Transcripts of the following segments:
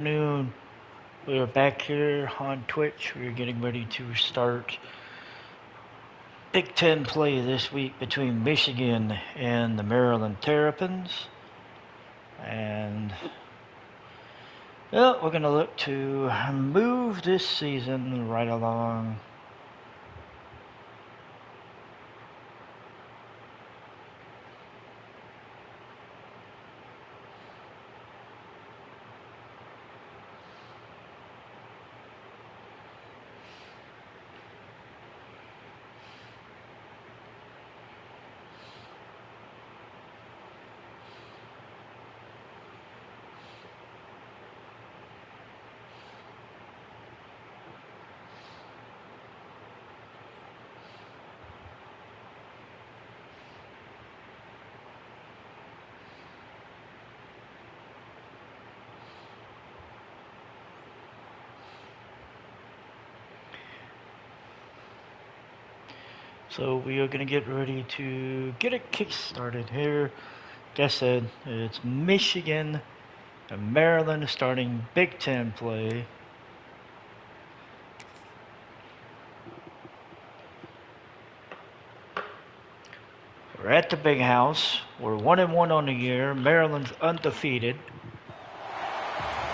Afternoon. We are back here on Twitch. We're getting ready to start Big Ten play this week between Michigan and the Maryland Terrapins. And well, we're going to look to move this season right along. So we are going to get ready to get a kick started here. Like I said, it's Michigan and Maryland starting Big Ten play. We're at the big house. We're 1-1 on the year. Maryland's undefeated.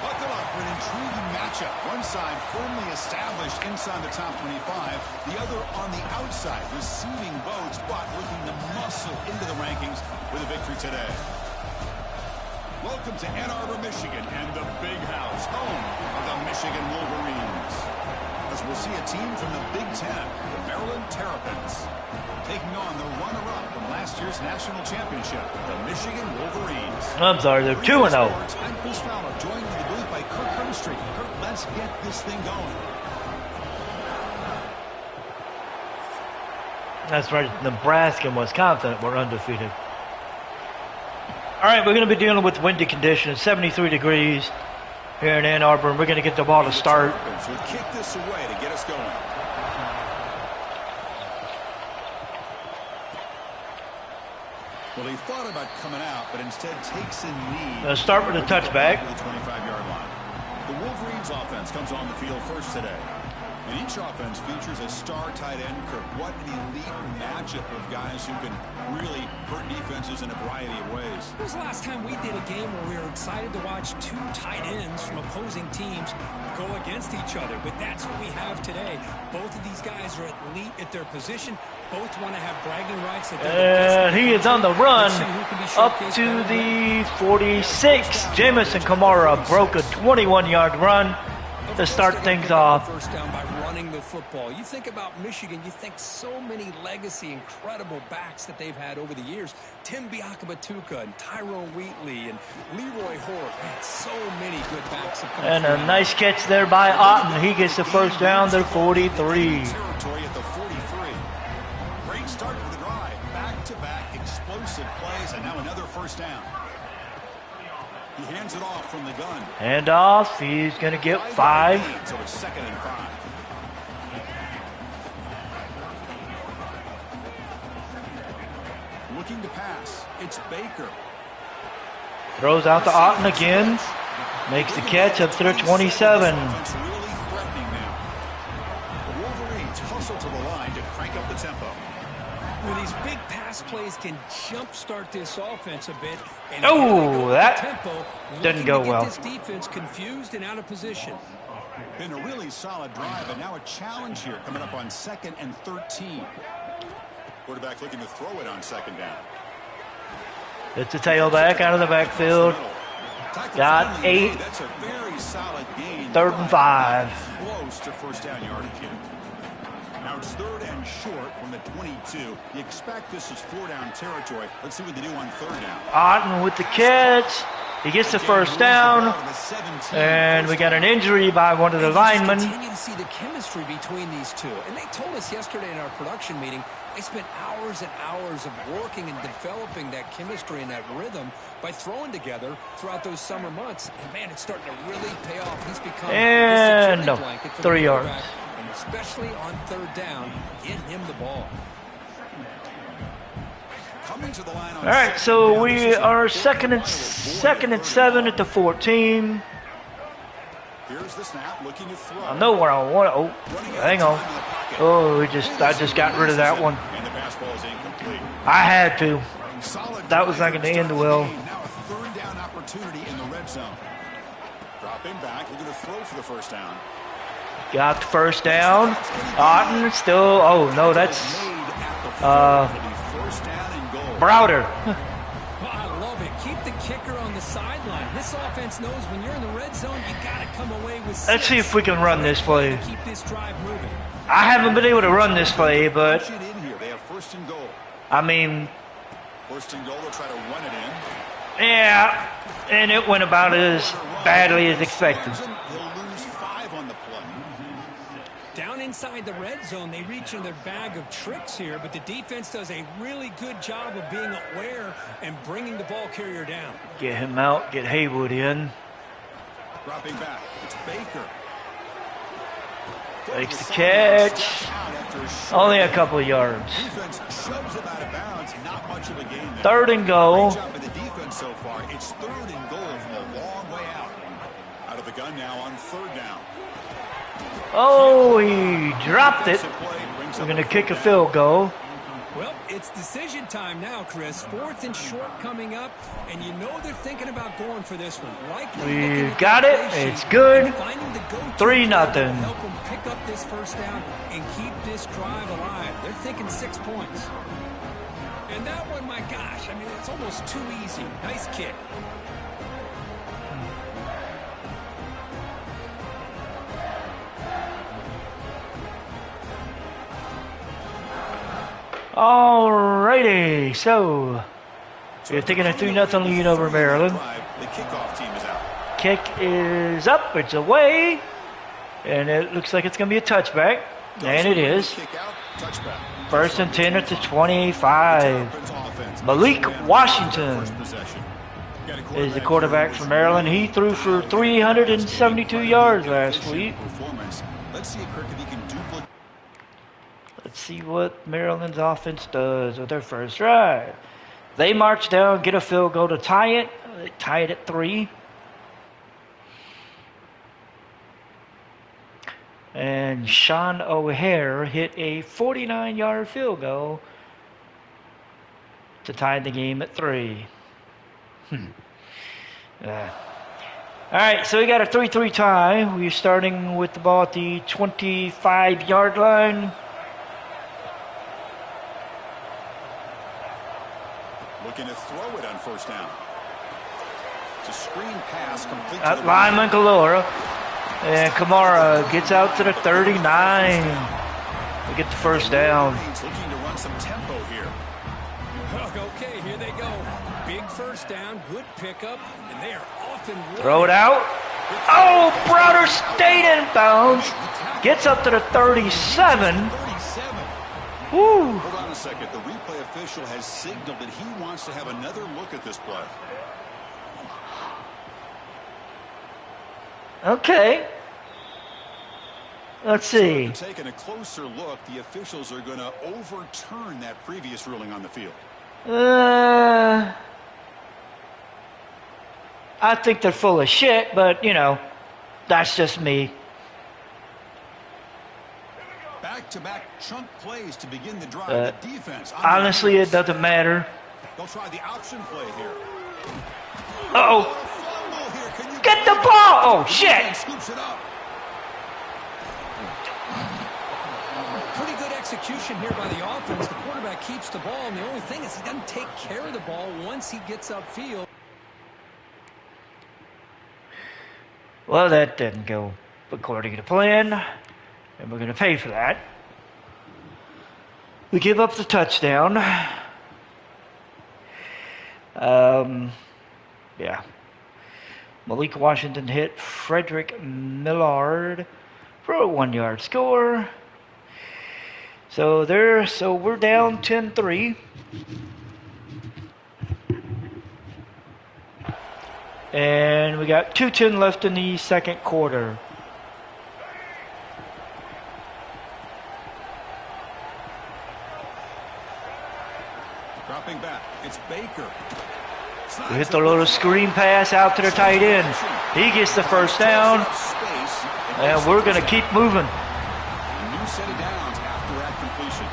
Buckle up for an intriguing matchup. One side firmly established inside the top 25. The other on the outside, receiving votes, but looking to muscle into the rankings with a victory today. Welcome to Ann Arbor, Michigan, and the big house, home of the Michigan Wolverines. As we'll see a team from the Big Ten, the Maryland Terrapins, taking on the runner-up from last year's national championship, the Michigan Wolverines. I'm sorry, they're 2-0. I'm Chris Fowler, joined in the booth by Kirk Hermstreet. Kirk, let's get this thing going. That's right, Nebraska and Wisconsin were undefeated. All right, we're going to be dealing with windy conditions, 73 degrees here in Ann Arbor, and we're going to get the ball to start. Would kick this away to get us going. Well, he thought about coming out, but instead takes a knee. Let's start with a touchback. To the 25-yard line. The Wolverines offense comes on the field first today. And each offense features a star tight end. Kirk, what an elite matchup of guys who can really hurt defenses in a variety of ways. When was the last time we did a game where we were excited to watch two tight ends from opposing teams go against each other? But that's what we have today. Both of these guys are elite at their position. Both want to have bragging rights. He is on the run up to the 46. Jamison Kamara broke a 21-yard run to start things off. First down by running the football. You think about Michigan, you think so many legacy, incredible backs that they've had over the years. Tim Biakabatuka and Tyrone Wheatley and Leroy Hoare. Man, so many good backs have come. And a nice catch there by Otten. He gets the first down. They're 43. Territory at the 43. Great start to the drive. Back-to-back explosive plays, and now another first down. He hands it off from the gun. Hand off. He's going to get 5. So it's 2nd and 5. Looking to pass. It's Baker. Throws out to Otten again. Makes the catch up to the 27. Really threatening now. The Wolverines hustle to the line to crank up the tempo. Well, these big pass plays can jumpstart this offense a bit. And that tempo, didn't go well. This defense confused and out of position. Been a really solid drive, and now a challenge here coming up on 2nd and 13. Quarterback looking to throw it on 2nd down. It's a tailback out of the backfield. Got 8. That's a very solid gain. 3rd and 5. Close to first down yardage here. Now it's 3rd and short from the 22. You expect this is 4-down territory. Let's see what they do on 3rd down. Otten with the catch. He gets the first down. And we got an injury by one of the linemen. Continue to see the chemistry between these two. And they told us yesterday in our production meeting, they spent hours and hours of working and developing that chemistry and that rhythm by throwing together throughout those summer months. And man, it's starting to really pay off. He's become and no, 3 yards. And especially on 3rd down, get him the ball. All right, so we are second and 7 at the 14. Here's the snap, looking to throw. I know where I want it. Oh, hang on. Oh, I just got rid of that one. And the pass ball is incomplete. I had to. Solid That was not going to end well. Now a third down opportunity in the red zone. Dropping back, looking to throw for the first down. Got the first down. Otten still. Oh no, that's First down and goal. Browder. Well, I love it. Keep the kicker on the sideline. This offense knows when you're in the red zone, you got to come away with 6. Let's see if we can run this play. Keep this drive moving. I haven't been able to run this play, but Push it in here. They have first and goal. I mean, First and goal, they'll try to run it in. yeah, and it went about as badly as expected. He'll lose 5 on the play. Down inside the red zone, they reach in their bag of tricks here, but the defense does a really good job of being aware and bringing the ball carrier down. Get him out, get Haywood in. Dropping back, it's Baker. Makes the catch. Only a couple of yards. Defense shoves him out of bounds. Not much of a game there. Third and goal. Great job by the defense so far. It's third and goal from a long way out. Out of the gun now on third down. Oh, he dropped it. We're going to kick a field goal. Well, it's decision time now, Chris. 4th and short coming up, and you know they're thinking about going for this one. We got it. It's good. 3-0. Help them pick up this first down and keep this drive alive. They're thinking 6 points. And that one, my gosh, I mean, it's almost too easy. Nice kick. Alrighty, so you're taking a 3-0 lead over Maryland. The kickoff team is out. Kick is up, it's away, and it looks like it's going to be a touchback, and it is. Kick out, touchback. First and 10 at the 25. Malik Washington is the quarterback for Maryland. He threw for 372 yards last week. Let's see if Kirby can duplicate. Let's see what Maryland's offense does with their first drive. They march down, get a field goal to tie it. They tie it at 3. And Sean O'Hare hit a 49-yard field goal to tie the game at 3. All right, so we got a 3-3 tie. We're starting with the ball at the 25-yard line. Looking to throw it on first down. It's a screen pass complete At lineman Kalora. And Kamara gets out to the 39. We get the first down. Looking to run some tempo here. Okay, here they go. Big first down, good pickup, and they are off and running. Throw it out. Oh, Browder stayed in bounds. Gets up to the 37. Woo. Hold on a second. The replay official has signaled that he wants to have another look at this play. Okay. Let's see. Taking a closer look, the officials are going to overturn that previous ruling on the field. I think they're full of shit, but, you know, that's just me. Back-to-back chunk plays to begin the drive. The defense. Honestly, it doesn't matter. They'll try the option play here. Uh-oh. Get the ball! Oh, shit! Scoops it up. Pretty good execution here by the offense. The quarterback keeps the ball, and the only thing is he doesn't take care of the ball once he gets upfield. Well, that didn't go according to plan, and we're going to pay for that. We give up the touchdown. Yeah. Malik Washington hit Frederick Millard for a 1-yard score. So we're down 10-3. And we got 2:10 left in the second quarter. Dropping back. It's Baker. We hit the little screen pass out to the tight end. He gets the first down. pace. And we're going to keep moving. A new set of downs after that completion.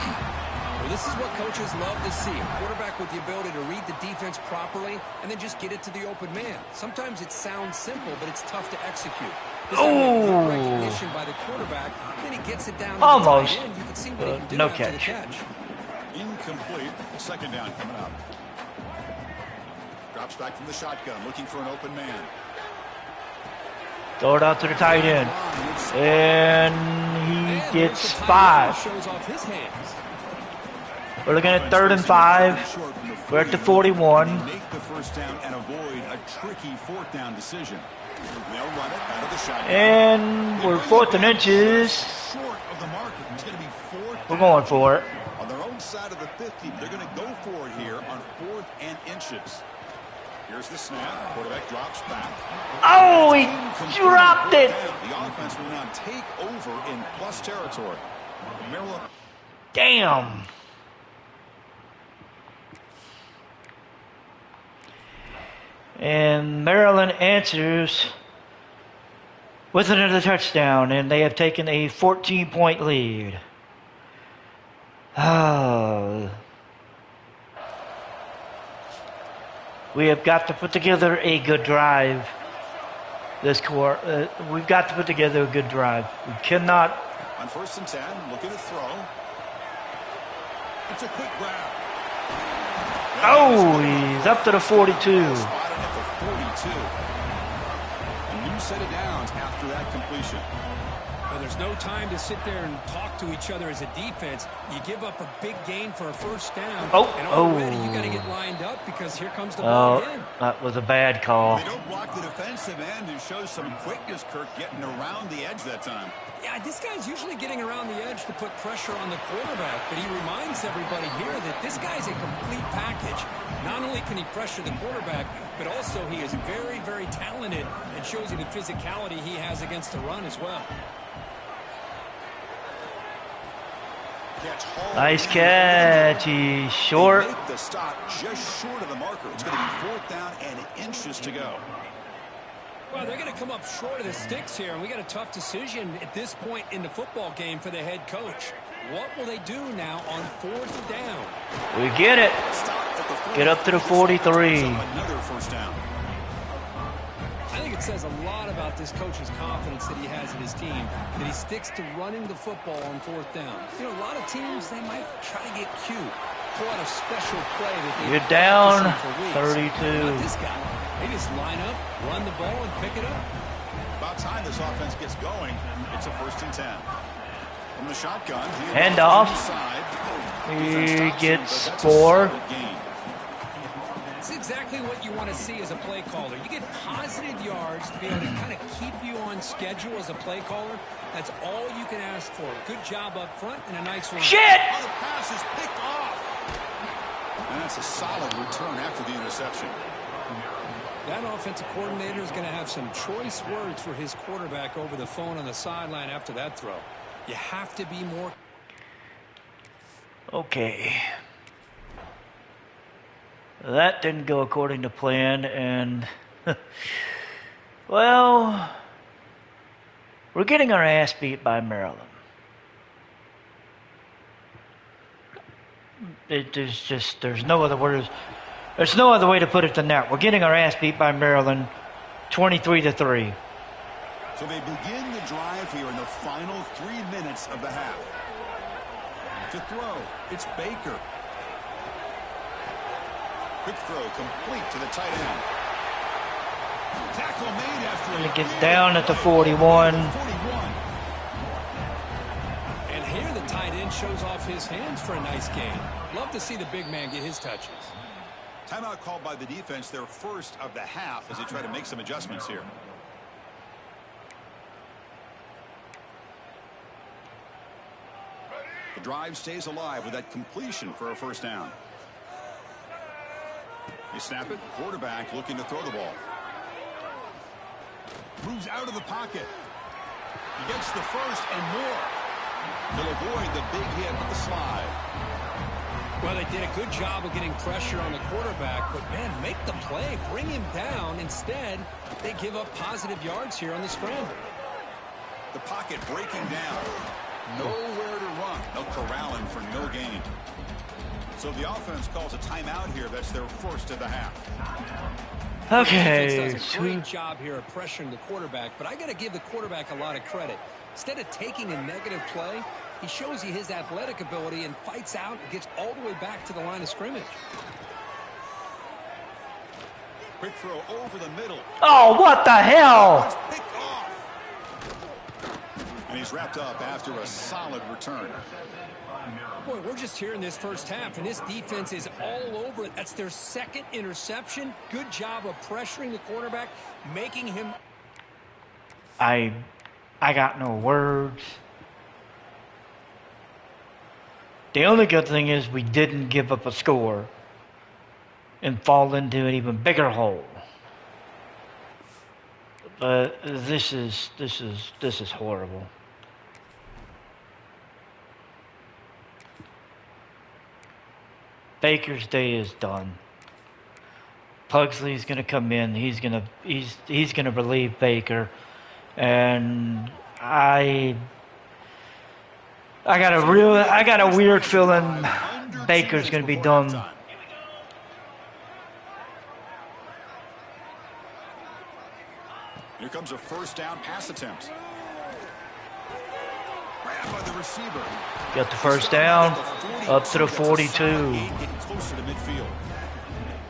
Well, this is what coaches love to see. A quarterback with the ability to read the defense properly and then just get it to the open man. Sometimes it sounds simple, but it's tough to execute. This Oh! recognition by the quarterback, then he gets it down. Almost. To the tight end. You can see what he can do No after the catch. catch. Incomplete. Second down coming up. Drops back from the shotgun, looking for an open man. Throw it out to the tight end. And he gets 5. Shows off his hands. We're looking at 3rd and 5. We're at the 41. Make the first down and avoid a tricky 4th down decision. They'll run it out of the shotgun. And we're 4th and inches. Short of the marker. It's going to be 4th. We're going for it. On their own side of the 50, they're going to go for it here on 4th and inches. Here's the snap. Quarterback drops back. Oh, he dropped it. The offense will now take over in plus territory. Maryland. Damn. And Maryland answers with another touchdown, and they have taken a 14-point lead. We have got to put together a good drive. We've got to put together a good drive. We cannot. On 1st and 10, looking to throw. It's a quick grab. Oh, he's up to the 42. Spotted at the 42. A new set of downs after that completion. Well, there's no time to sit there and talk to each other as a defense. You give up a big gain for a first down. And already you got to get lined up because here comes the ball again. That was a bad call. They don't block the defensive end who shows some quickness, Kirk, getting around the edge that time. Yeah, this guy's usually getting around the edge to put pressure on the quarterback, but he reminds everybody here that this guy's a complete package. Not only can he pressure the quarterback, but also he is very, very talented and shows you the physicality he has against the run as well. Nice catch. He's short. They make the stop just short of the marker. It's going to be 4th down and inches to go. Well, they're going to come up short of the sticks here, and we got a tough decision at this point in the football game for the head coach. What will they do now on 4th down? We get it. Get up to the 43. Another first down. I think it says a lot about this coach's confidence that he has in his team, that he sticks to running the football on 4th down. You know, a lot of teams, they might try to get cute, pull out a special play that they You're down for weeks. 32. Not this guy. They just line up, run the ball, and pick it up. About time this offense gets going. It's a 1st and 10. From the shotgun. Hand off. He gets 4. It's exactly what you want to see as a play caller. You get positive yards to be able to kind of keep you on schedule as a play caller. That's all you can ask for. Good job up front and a nice run. Shit! Oh, the pass is picked off. And that's a solid return after the interception. That offensive coordinator is going to have some choice words for his quarterback over the phone on the sideline after that throw. You have to be more. Okay. That didn't go according to plan, and well, we're getting our ass beat by Maryland. There's no other words. There's no other way to put it than that. We're getting our ass beat by Maryland, 23-3. So they begin the drive here in the final 3 minutes of the half. To throw, it's Baker. Quick throw complete to the tight end. Tackle made after It gets down at the 41. And here the tight end shows off his hands for a nice gain. Love to see the big man get his touches. Timeout called by the defense, their first of the half, as they try to make some adjustments here. The drive stays alive with that completion for a first down. They snap it. Quarterback looking to throw the ball. Moves out of the pocket. He gets the first and more. He'll avoid the big hit with the slide. Well, they did a good job of getting pressure on the quarterback, but, man, make the play. Bring him down. Instead, they give up positive yards here on the scramble. The pocket breaking down. Nowhere to run. They'll corral him for no gain. So the offense calls a timeout here. That's their first of the half. Okay. The defense does a great job here of pressuring the quarterback, but I got to give the quarterback a lot of credit. Instead of taking a negative play, he shows you his athletic ability and fights out and gets all the way back to the line of scrimmage. Quick throw over the middle. Oh, what the hell? Picked off. And he's wrapped up after a solid return. Boy, we're just here in this first half, and this defense is all over it. That's their second interception. Good job of pressuring the quarterback, making him... I got no words. The only good thing is we didn't give up a score and fall into an even bigger hole. But this is horrible. Baker's day is done. Pugsley's gonna come in. He's gonna relieve Baker, and I got a weird feeling Baker's gonna be done. Here comes a first down pass attempt. Grabbed by the receiver. Got the first down, up to the 42. Getting closer to midfield.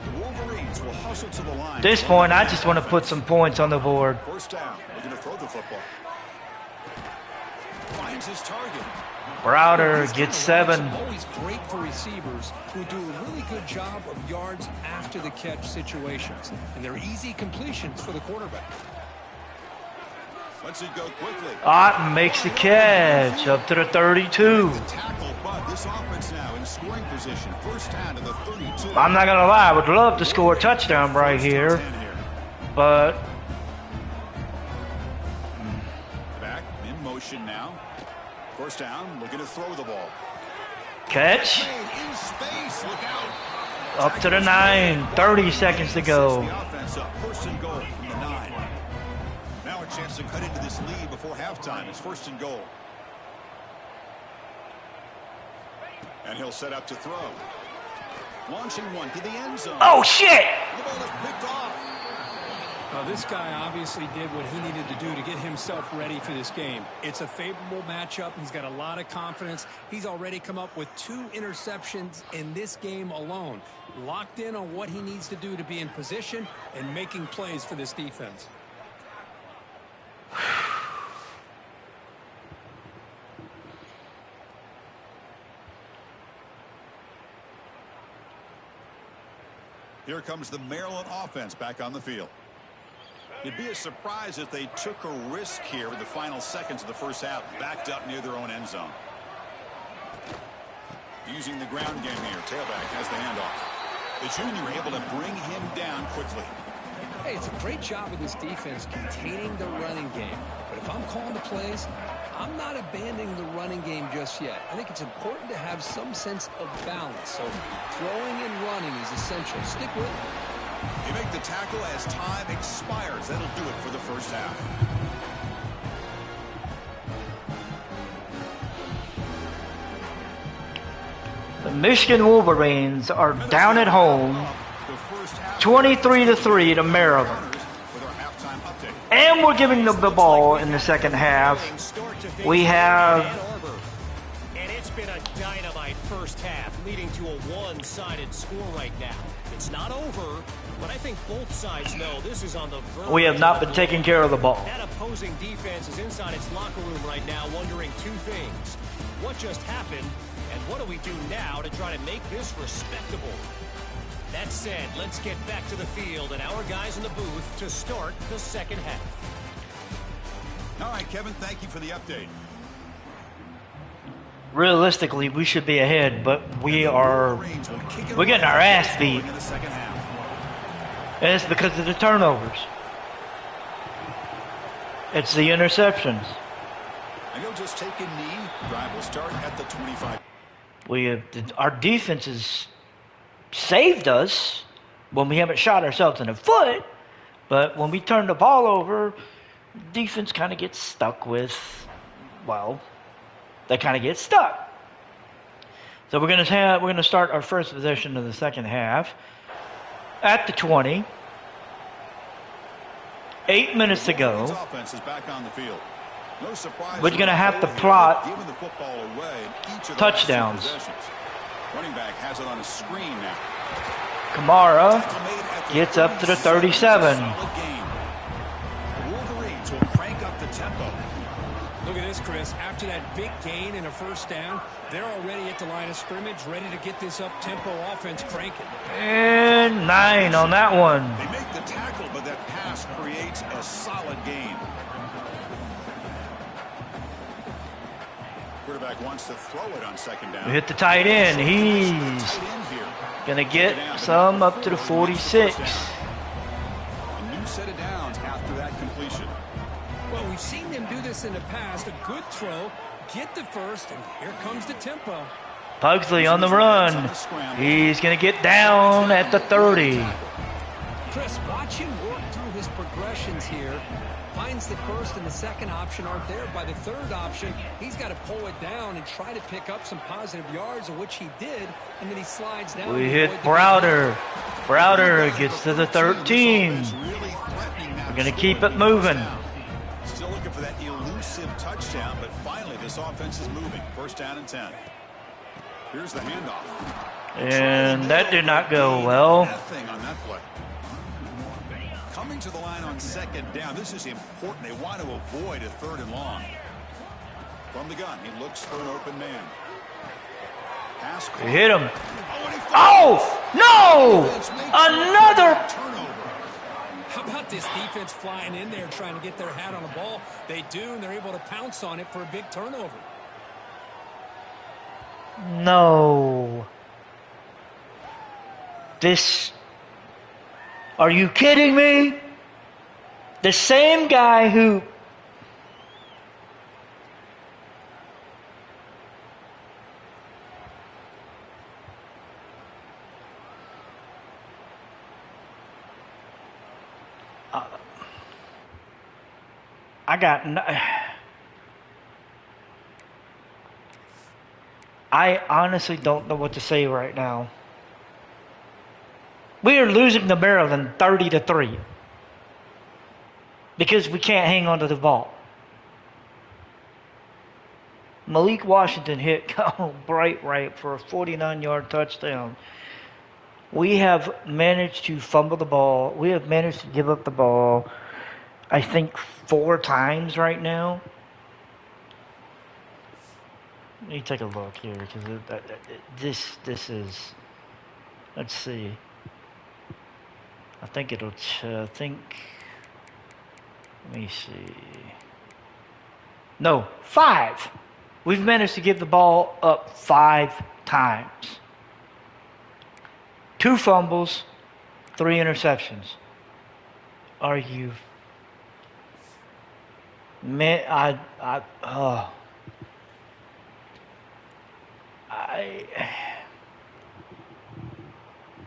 The Wolverines will hustle to the line. At this point, I just want to put some points on the board. First down. We're going to throw the football. Finds his target. Browder gets 7. Always great for receivers who do a really good job of yards after the catch situations. And they're easy completions for the quarterback. Lets it go quickly. Otten makes the catch up to the 32. The tackle, but this offense now in scoring position. First down to the 32. I'm not going to lie. I would love to score a touchdown right here. But back in motion now. First down, looking to throw the ball. catch. In space, look out. Up to the 9. 30 seconds to go. The offense up. First and goal from the 9. Now a chance to cut into this lead before halftime. It's first and goal. And he'll set up to throw. Launching one to the end zone. Oh, shit! The ball is picked off. This guy obviously did what he needed to do to get himself ready for this game. It's a favorable matchup. He's got a lot of confidence. He's already come up with 2 interceptions in this game alone. Locked in on what he needs to do to be in position and making plays for this defense. Here comes the Maryland offense back on the field. It'd be a surprise if they took a risk here in the final seconds of the first half, backed up near their own end zone. Using the ground game here, tailback has the handoff. The junior able to bring him down quickly. Hey, it's a great job of this defense containing the running game. But if I'm calling the plays, I'm not abandoning the running game just yet. I think it's important to have some sense of balance. So throwing and running is essential. Stick with it. They make the tackle as time expires. That'll do it for the first half. The Michigan Wolverines are down at home, 23-3 to Maryland. And we're giving them the ball in the second half. We have... And it's been a dynamite first half, leading to a one-sided score right now. It's not over, but I think both sides know this is on the verge. We have not been taking care of the ball. That opposing defense is inside its locker room right now wondering 2 things. What just happened, and what do we do now to try to make this respectable? That said, let's get back to the field and our guys in the booth to start the second half. All right, Kevin, thank you for the update. Realistically, we should be ahead, but we're getting our ass beat. And it's because of the turnovers. It's the interceptions. And he'll just take a knee. Drive will start at the 25. Our defense has saved us when we haven't shot ourselves in the foot, but when we turn the ball over, Defense kind of gets stuck with, well, they kind of get stuck. So we're gonna start our first possession of the second half at the 20. 8 minutes to go. Offense is back on the field. No surprise. We're gonna have to plot giving the football away each of the touchdowns. Running back has it on a screen now. Kamara gets up to the 37. Solid game. The Wolverines will crank up the tempo. Look at this, Chris. After that big gain and a first down, they're already at the line of scrimmage, ready to get this up-tempo offense cranking. And 9 on that one. They make the tackle, but that pass creates a solid gain. Quarterback wants to throw it on second down. We hit the tight end. He's going to get some up to the 46. A new set of downs after that completion. Well, we've seen them do this in the past. A good throw, get the first, and here comes the tempo. Pugsley on the run. He's going to get down at the 30. Chris, watch him work through his progressions here. Finds the first and the second option aren't there. By the third option, he's got to pull it down and try to pick up some positive yards, of which he did, and then he slides down. We hit Browder. Browder gets to the 13. We're going to keep it moving. Still looking for that elusive touchdown, but finally this offense is moving. First down and 10. Here's the handoff. And that did not go well. Nothing on that play. Coming to the line on second down. This is important. They want to avoid a third and long. From the gun, he looks for an open man. Pass. We hit him. Oh, no! Another. How about this defense flying in there trying to get their hat on the ball? They do, and they're able to pounce on it for a big turnover. No. Are you kidding me? The same guy who I honestly don't know what to say right now. We are losing to Maryland 30-3 because we can't hang on to the ball. Malik Washington hit bright right for a 49-yard touchdown. We have managed to fumble the ball. We have managed to give up the ball, I think, 4 times right now. Let me take a look here because this is. Let's see. I think it'll. Let me see. No, 5. We've managed to give the ball up 5 times. 2 fumbles, 3 interceptions. Are you? Man,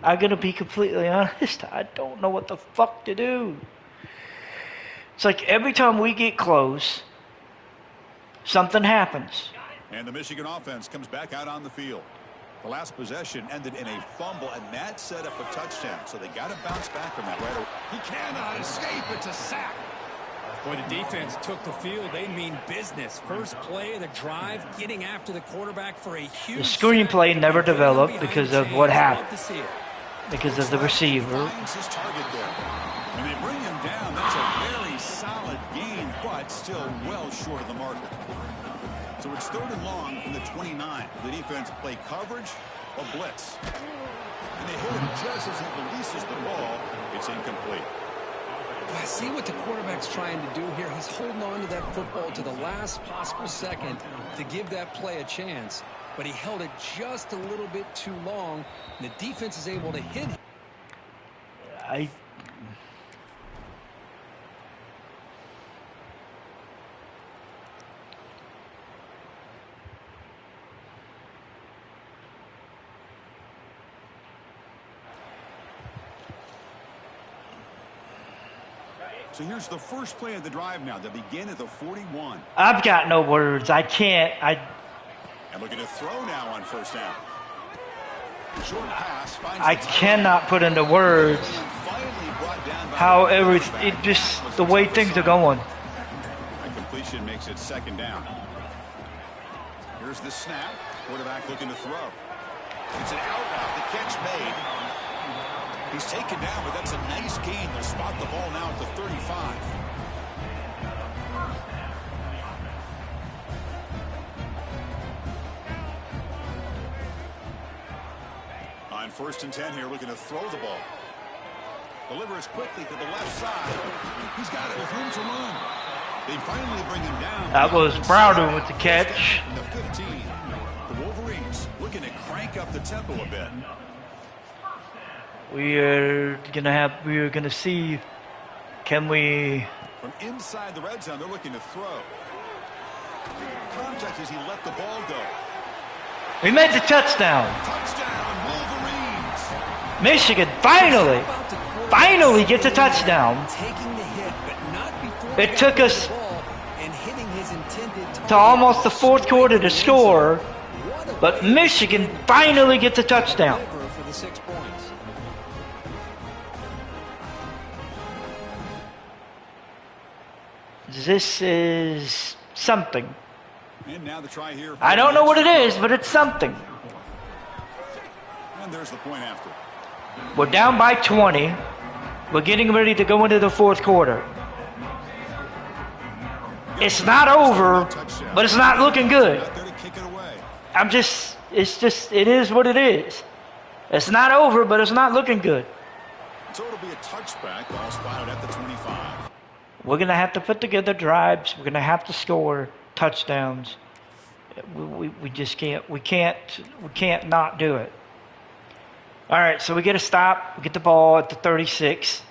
I'm gonna be completely honest. I don't know what the fuck to do. It's like every time we get close, something happens. And the Michigan offense comes back out on the field. The last possession ended in a fumble, and that set up a touchdown. So they got to bounce back from that right away. He cannot escape. It's a sack. Boy, the defense took the field. They mean business. First play of the drive, getting after the quarterback for a huge. The screenplay never developed because of what happened. Because of the receiver. Finds his target there. And they bring him down. That's a very solid gain, but still well short of the marker. So it's 3rd and long from the 29. The defense play coverage or blitz. And they hit him just as he releases the ball. It's incomplete. I see what the quarterback's trying to do here. He's holding on to that football to the last possible second to give that play a chance. But he held it just a little bit too long. And the defense is able to hit him. So here's the first play of the drive now. They begin at the 41. I've got no words. I can't. And looking to throw now on first down. Short pass finds I cannot put into words how everything, just the way things are going. That completion makes it second down. Here's the snap. Quarterback looking to throw. It's an out route. The catch made. He's taken down, but that's a nice gain. They'll spot the ball now at the 35. On 1st and 10 here, looking to throw the ball. Delivers quickly to the left side. He's got it with room to run. They finally bring him down. That was Browder with the catch. The 15. The Wolverines looking to crank up the tempo a bit. We're gonna see. Can we? From inside the red zone, they're looking to throw. Contact as he let the ball go. We made the touchdown. Touchdown, Wolverines. Michigan finally gets a touchdown. Taking the hit, but not before It took us and hitting his intended to almost the 4th quarter to score, but Michigan finally gets a touchdown. for the 6 points. This is something. And now the try here. I don't know what it is, but it's something. And there's the point after. We're down by 20. We're getting ready to go into the 4th quarter. It's not over, but it's not looking good. Out there to kick it away. It is what it is. It's not over, but it's not looking good. So it'll be a touchback, all spotted at the 25. We're going to have to put together drives. We're going to have to score touchdowns. We just can't. We can't not do it. All right, so we get a stop. We get the ball at the 36.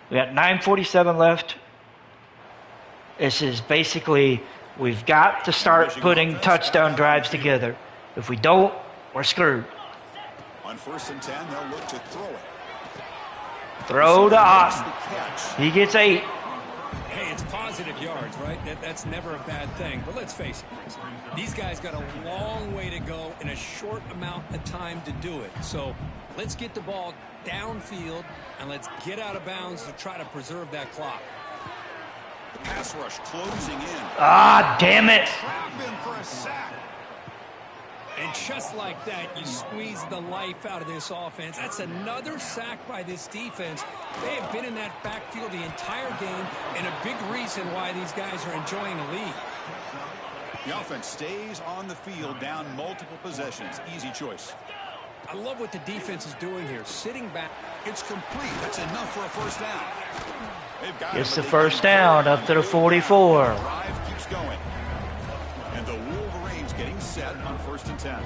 We got 9:47 left. This is basically, we've got to start putting touchdown drives together. If we don't, we're screwed. On 1st and 10, they'll look to throw it. Throw to Otten. He gets 8. Hey, it's positive yards, right? That's never a bad thing. But let's face it, these guys got a long way to go in a short amount of time to do it. So let's get the ball downfield and let's get out of bounds to try to preserve that clock. The pass rush closing in. Ah, damn it. Trap him for a sack. And just like that, you squeeze the life out of this offense. That's another sack by this defense. They have been in that backfield the entire game, and a big reason why these guys are enjoying a lead. The offense stays on the field, down multiple possessions. Easy choice. I love what the defense is doing here, sitting back. It's complete. That's enough for a first down. They've got It's him, the but they first can't down up to the 44. Drive keeps going. And the Wolverines getting set on 1st and 10.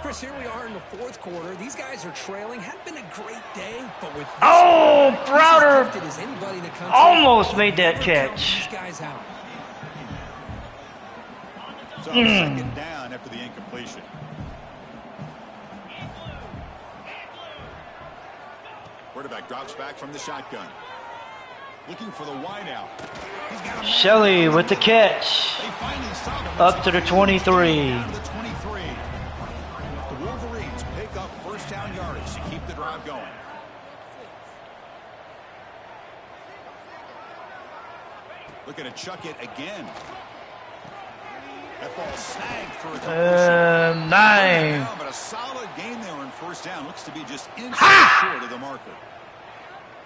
Chris, here we are in the 4th quarter. These guys are trailing. Hadn't been a great day, but with Oh, Browder as anybody in the country, almost made that catch. these guys out. So second down after the incompletion. Quarterback drops back from the shotgun. Looking for the wideout. He's got a Shelley with the catch. They finally stop him. Up to the 23. Down to the 23. The Wolverines pick up first down yardage to keep the drive going. Looking to chuck it again. That ball snagged for a completion. 9. But a solid game there on first down. Looks to be just inches short of the marker.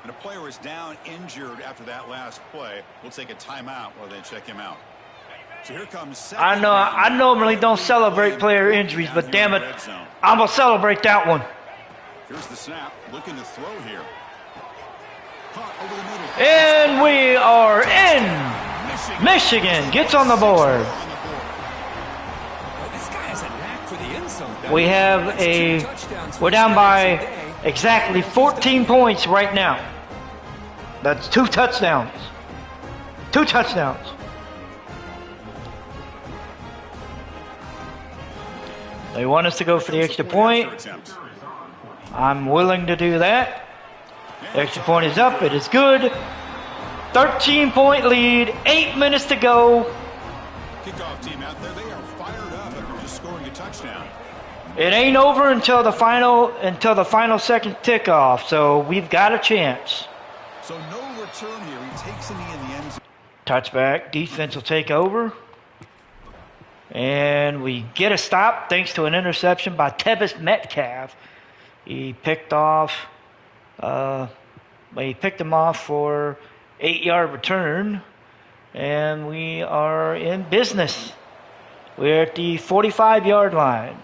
And a player is down injured after that last play. We'll take a timeout while they check him out. So here comes second I know. I normally don't celebrate player injuries, but damn it, I'm gonna celebrate that one. Here's the snap. Looking to throw here. Caught over the middle. And we are in. Michigan gets on the board. This guy has a knack for the end zone. We have we're down by exactly 14 points right now. That's 2 touchdowns. 2 touchdowns. They want us to go for the extra point. I'm willing to do that. The extra point is up. It is good. 13-point lead, 8 minutes to go. Kickoff team out there, they are fired up after just scoring a touchdown. It ain't over until the final second kickoff, so we've got a chance. So no return here. He takes in the end zone. Touchback, defense will take over. And we get a stop thanks to an interception by Tevis Metcalf. He picked him off for 8-yard return. And we are in business. We're at the 45-yard line.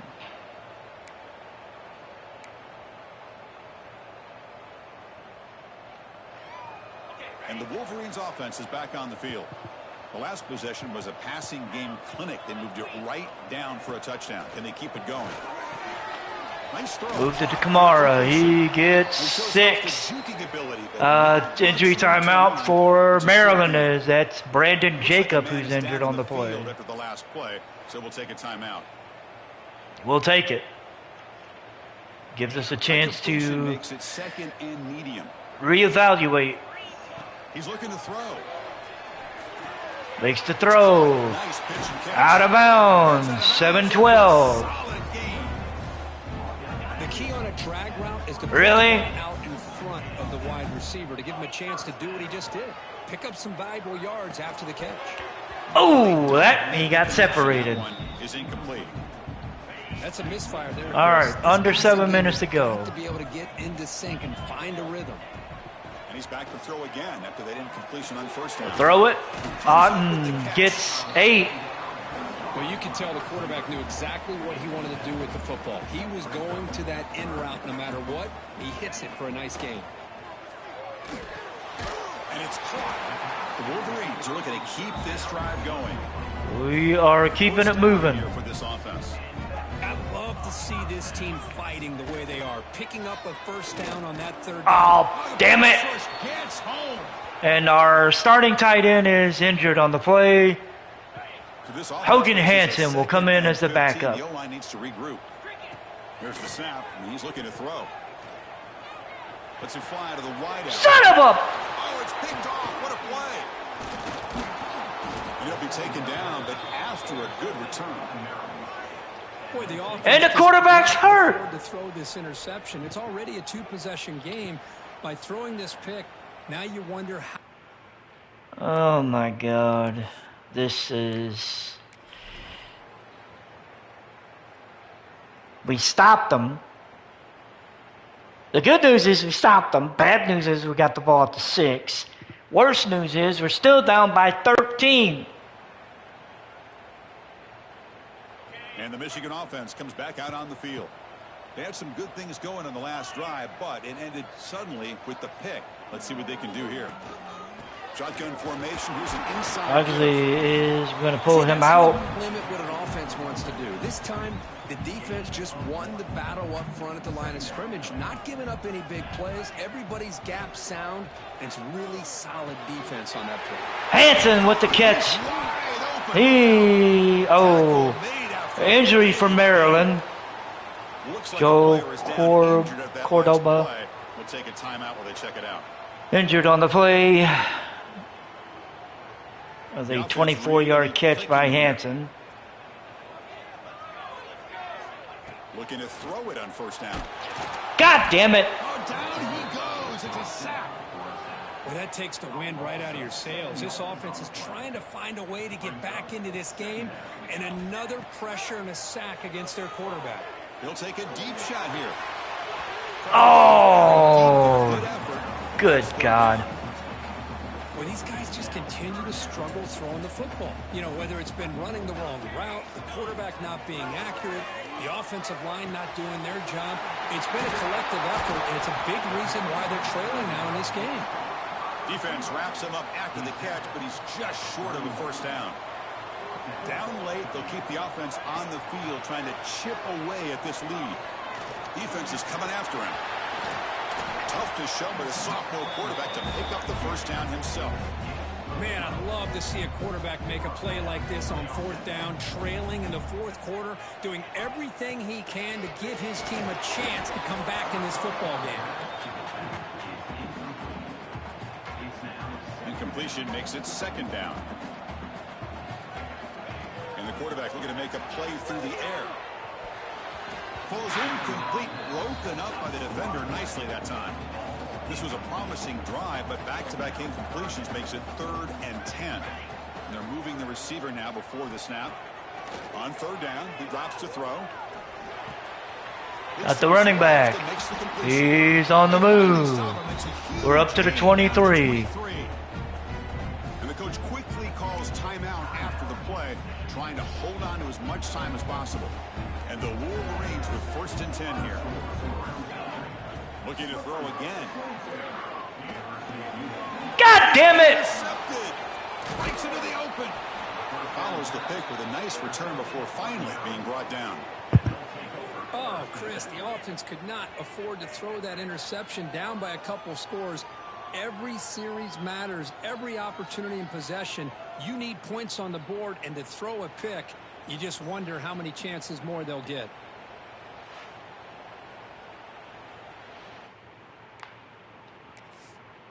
And the Wolverines offense is back on the field. The last possession was a passing game clinic. They moved it right down for a touchdown. Can they keep it going? Nice throw. Moved it to Kamara. He gets 6. Injury timeout for Maryland is that's Brandon Jacob who's injured on the play. After the last play, so we'll take a timeout. We'll take it. Gives us a chance to makes it second and medium. reevaluate. He's looking to throw. Makes the throw. Nice pitch and catch. Out of bounds. 7-12. Solid game. The key on a drag route is to put Really? the ball out in front of the wide receiver to give him a chance to do what he just did. Pick up some valuable yards after the catch. Oh, that he got separated. One is incomplete. That's a misfire there. All right, Chris. under This 7 game minutes to go. have to be able to get into sync and find a rhythm. And he's back to throw again after that incompletion on first down. Throw it. Otten gets 8. Well, you can tell the quarterback knew exactly what he wanted to do with the football. He was going to that in route no matter what. He hits it for a nice gain. And it's caught. The Wolverines are looking to keep this drive going. We are keeping it moving. Here for this offense. I love to see this team fighting the way they are, picking up a first down on that third down. Oh, damn it. Gets home. And our starting tight end is injured on the play. This offense Hogan faces a Hansen will come in as the 2nd and 15. backup. The O-line needs to regroup. Here's the snap, and he's looking to throw. Let's it fly to the wide out. Son of a... Oh, it's picked off. What a play. And he'll be taken down, but after a good return. Boy, the offense And the just quarterback's can't hurt. afford to throw this interception. It's already a 2-possession game. By throwing this pick, now you wonder how. Oh, my God. This is... We stopped them. The good news is we stopped them. Bad news is we got the ball at the 6. Worst news is we're still down by 13. And the Michigan offense comes back out on the field. They had some good things going on the last drive, but it ended suddenly with the pick. Let's see what they can do here. Shotgun formation. Here's an inside. Ugly is going to pull him out. Limit what an offense wants to do. This time, the defense just won the battle up front at the line of scrimmage, not giving up any big plays. Everybody's gap sound. And it's really solid defense on that play. Hansen with the catch. Injury for Maryland. Joe Cordoba. We'll take a timeout while they check it out. Injured on the play. Of a 24-yard catch by Hansen. Looking to throw it on first down. God damn it. Oh, down he goes. It's a sack. Well, that takes the wind right out of your sails. This offense is trying to find a way to get back into this game, and another pressure and a sack against their quarterback. He'll take a deep shot here. Oh, good God. Well, these guys just continue to struggle throwing the football. You know, whether it's been running the wrong route, the quarterback not being accurate, the offensive line not doing their job. It's been a collective effort, and it's a big reason why they're trailing now in this game. Defense wraps him up after the catch, but he's just short of a first down. Down late, they'll keep the offense on the field, trying to chip away at this lead. Defense is coming after him. Tough to show by the sophomore quarterback to pick up the first down himself. Man, I'd love to see a quarterback make a play like this on fourth down, trailing in the fourth quarter, doing everything he can to give his team a chance to come back in this football game. completion makes it second down. And the quarterback looking to make a play through the air. Falls incomplete, broken up by the defender nicely that time. This was a promising drive, but back-to-back incompletions makes it 3rd and 10. And they're moving the receiver now before the snap. On 3rd down, he drops to throw. At the running back. He's on the move. We're up to the 23. And the coach quickly calls timeout after the play, trying to hold on to as much time as possible. And the Wolverines with 1st and 10 here. Looking to throw again. God damn it! Intercepted. Breaks into the open. Follows the pick with a nice return before finally being brought down. Oh, Chris, the offense could not afford to throw that interception down by a couple scores. Every series matters. Every opportunity in possession. You need points on the board, and to throw a pick, you just wonder how many chances more they'll get.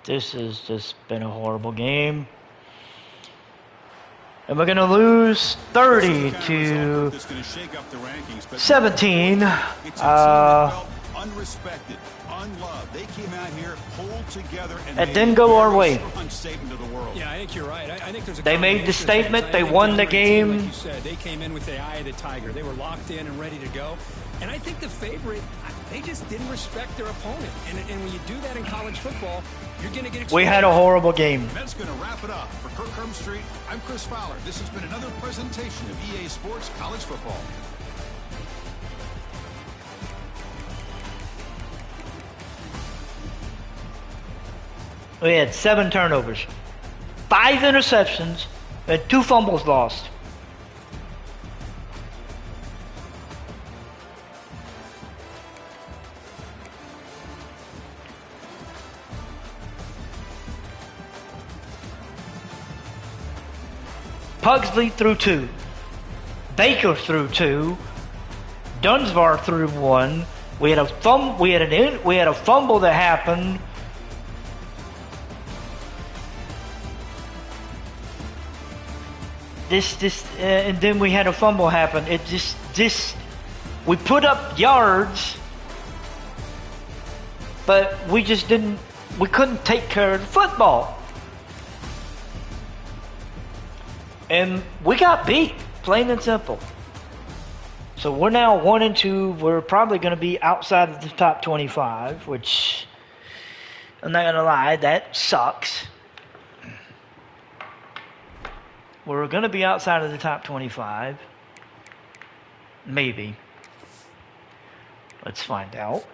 This has just been a horrible game. And we're going to lose 30 to 17. Unrespected, unloved. They came out here, pulled together, and it didn't go our way. Yeah, I think you're right. I think there's a they made the statement. They won the game. Like you said, they came in with the eye of the tiger. They were locked in and ready to go. And I think the favorite, they just didn't respect their opponent. And when you do that in college football, you're going to get exposed. We had a horrible game. That's going to wrap it up. For Kirk Street, I'm Chris Fowler. This has been another presentation of EA Sports College Football. We had 7 turnovers, 5 interceptions, and 2 fumbles lost. Pugsley threw 2. Baker threw 2. Dunsvar threw 1. We had a fumble that happened. And then we had a fumble happen. We put up yards, but we couldn't take care of the football. And we got beat, plain and simple. So we're now 1-2. We're probably going to be outside of the top 25, which I'm not going to lie, that sucks. We're going to be outside of the top 25. Maybe. Let's find out.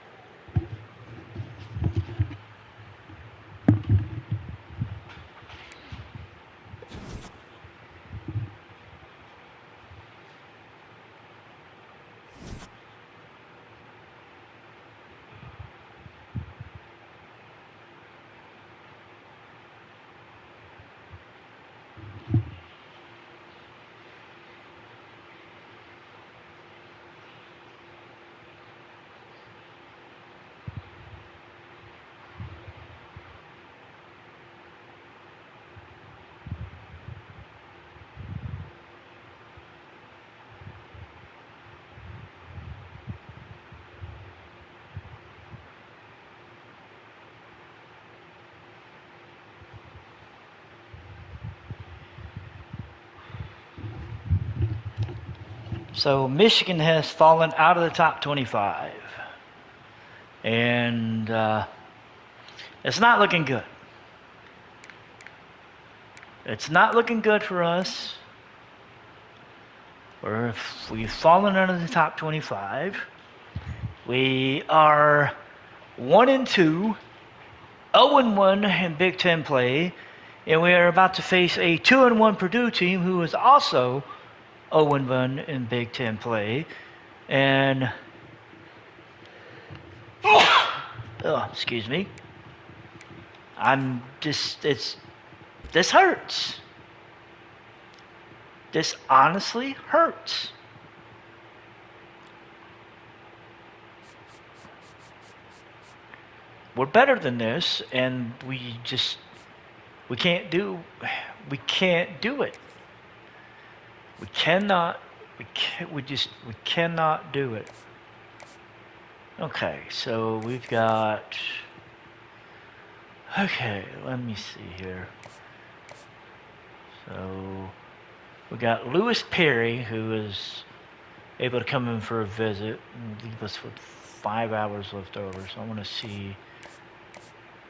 So Michigan has fallen out of the top 25. And it's not looking good. It's not looking good for us. We've fallen out of the top 25. We are 1-2, 0-1 in Big Ten play. And we are about to face a 2-1 Purdue team who is also 0-1 in Big Ten play. And excuse me. This hurts. This honestly hurts. We're better than this, and we just We can't do it. We cannot, we cannot do it. Okay, so we've got, okay, let me see here. So we got Lewis Perry, who is able to come in for a visit and leave us with 5 hours left over. So I want to see,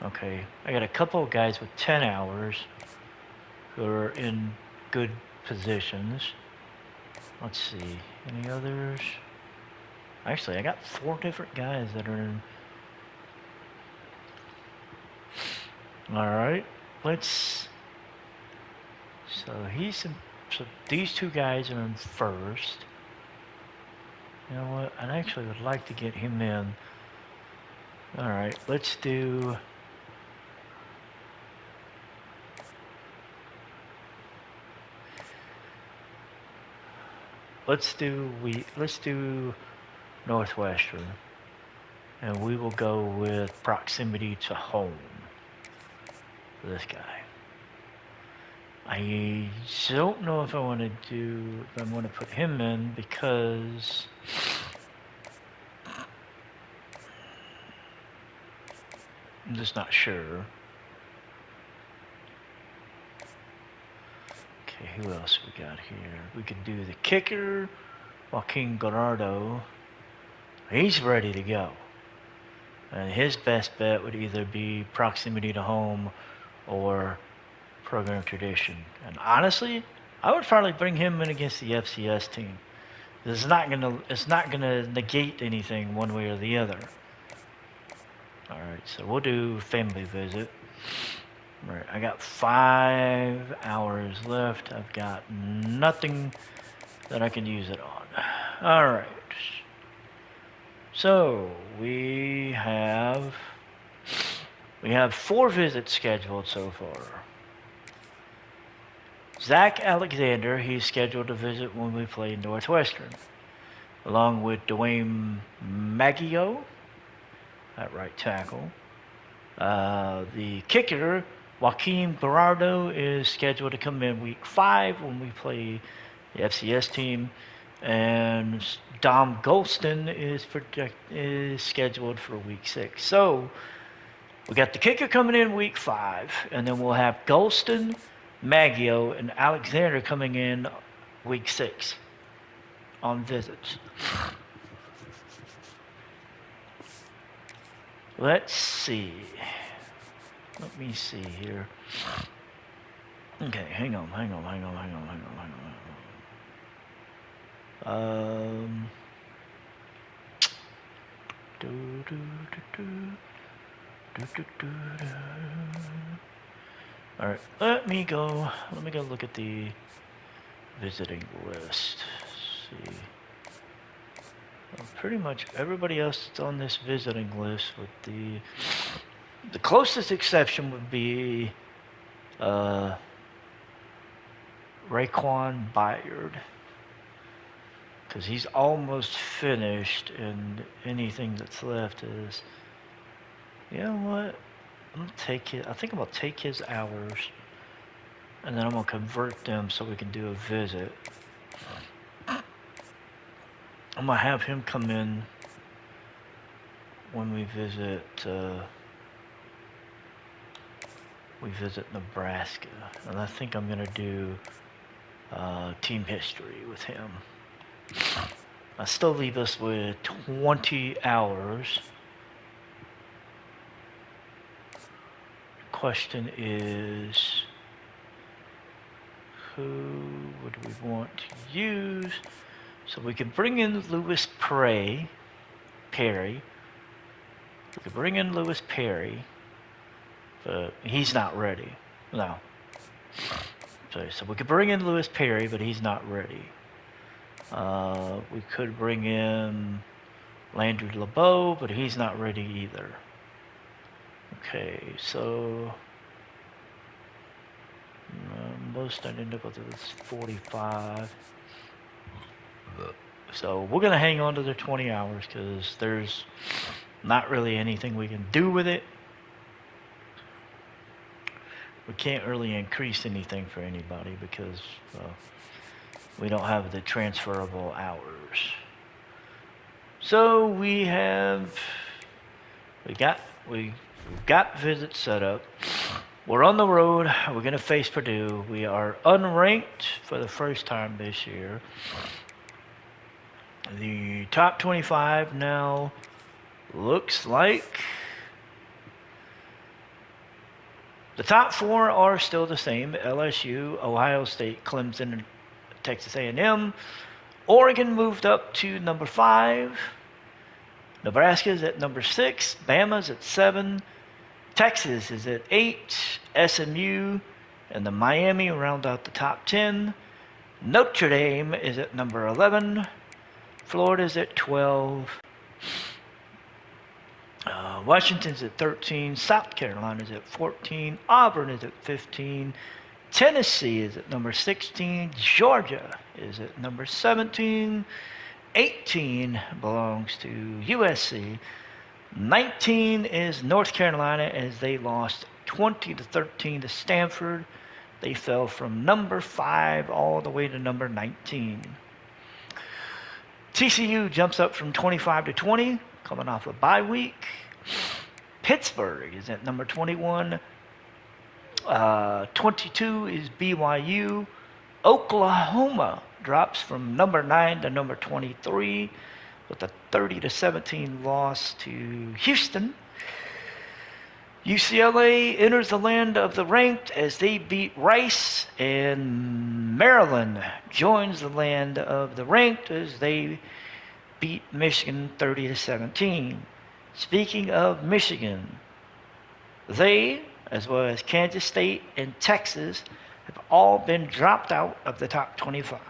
okay, I got a couple of guys with 10 hours who are in good positions. Let's see, any others? Actually, I got 4 different guys that are in. Alright, let's. So he's in. So these 2 guys are in first. You know what? I actually would like to get him in. Alright, let's do. Let's do Northwestern. And we will go with proximity to home for this guy. I don't know if I want to put him in because I'm just not sure. Okay, who else we got here? We could do the kicker, Joaquin Gallardo. He's ready to go. And his best bet would either be proximity to home or program tradition. And honestly, I would probably bring him in against the FCS team. It's not gonna negate anything one way or the other. Alright, so we'll do family visit. Right, I got 5 hours left. I've got nothing that I can use it on. Alright. So we have 4 visits scheduled so far. Zach Alexander, he's scheduled to visit when we play Northwestern, along with Dwayne Maggio at right tackle. The kicker, Joaquin Gerardo, is scheduled to come in week 5 when we play the FCS team, and Dom Golston is scheduled for week 6. So we got the kicker coming in week 5, and then we'll have Golston, Maggio, and Alexander coming in week 6 on visits. Let's see. Let me see here. Okay, hang on. Alright, let me go look at the visiting list. Let's see. Well, pretty much everybody else that's on this visiting list, with the closest exception would be Raekwon Byard, because he's almost finished, and anything that's left is, you know what? I think I'm gonna take his hours, and then I'm gonna convert them so we can do a visit. I'm gonna have him come in when we visit Nebraska, and I think I'm gonna do team history with him. I still leave us with 20 hours. Question is, who would we want to use? So we could bring in Lewis Perry. We could bring in Lewis Perry, but he's not ready. No. So we could bring in Lewis Perry, but he's not ready. We could bring in Landry LeBeau, but he's not ready either. Okay, so most I'd end up with is 45. So we're going to hang on to the 20 hours because there's not really anything we can do with it. We can't really increase anything for anybody because we don't have the transferable hours. So we've got visits set up. We're on the road. We're going to face Purdue. We are unranked for the first time this year. The top 25 now looks like the top 4 are still the same: LSU, Ohio State, Clemson, and Texas A&M. Oregon moved up to number 5. Nebraska's at number 6. Bama's at 7. Texas is at 8. SMU and the Miami round out the top 10. Notre Dame is at number 11. Florida's at 12. Washington's at 13. South Carolina's at 14. Auburn is at 15. Tennessee is at number 16. Georgia is at number 17. 18 belongs to USC. 19 is North Carolina, as they lost 20-13 to Stanford. They fell from number 5 all the way to number 19. TCU jumps up from 25 to 20, coming off a bye week. Pittsburgh is at number 21. 22 is BYU. Oklahoma drops from number 9 to number 23 with a 30-17 loss to Houston. UCLA enters the land of the ranked as they beat Rice, and Maryland joins the land of the ranked as they beat Michigan 30-17. Speaking of Michigan, they, as well as Kansas State and Texas, have all been dropped out of the top 25.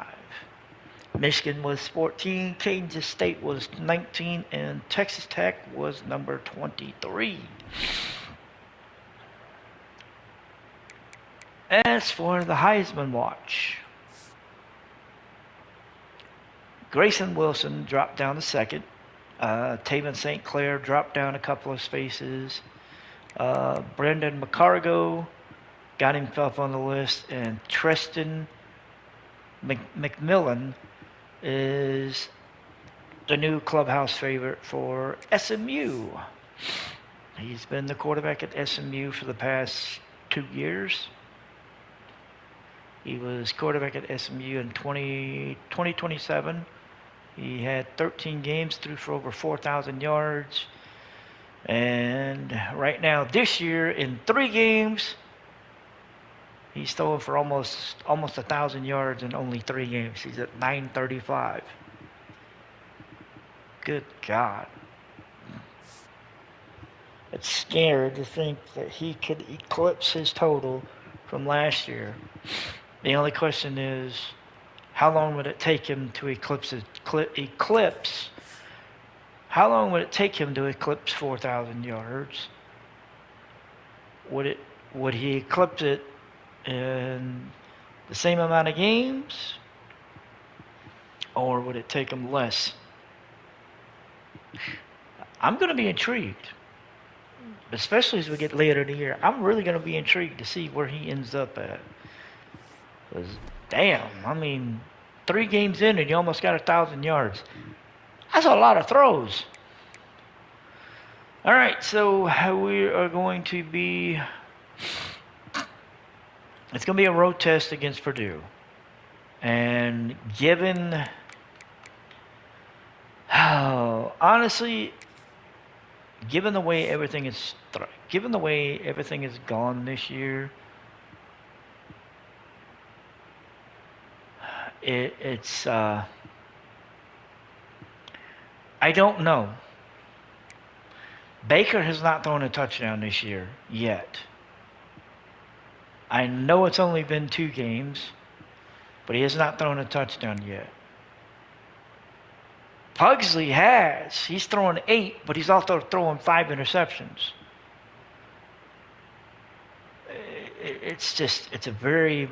Michigan was 14, Kansas State was 19, and Texas Tech was number 23. As for the Heisman Watch, Grayson Wilson dropped down to second. Taven St. Clair dropped down a couple of spaces. Brendan McCargo got himself on the list, and Tristan McMillan is the new clubhouse favorite for SMU. He's been the quarterback at SMU for the past 2 years. He was quarterback at SMU in 2027. He had 13 games, threw for over 4,000 yards. And right now, this year, in 3 games, he's thrown for almost 1,000 yards in only 3 games. He's at 935. Good God. It's scary to think that he could eclipse his total from last year. The only question is, how long would it take him to eclipse? How long would it take him to eclipse 4,000 yards? Would he eclipse it in the same amount of games, or would it take him less? I'm going to be intrigued, especially as we get later in the year. I'm really going to be intrigued to see where he ends up at. Because, damn, I mean, 3 games in and you almost got 1,000 yards. That's a lot of throws. All right, so we are going to be... It's going to be a road test against Purdue. And given... honestly, given the way everything is gone this year, it's I don't know. Baker has not thrown a touchdown this year yet. I know it's only been 2 games, but he has not thrown a touchdown yet. Pugsley has. He's throwing 8, but he's also throwing 5 interceptions. It's a very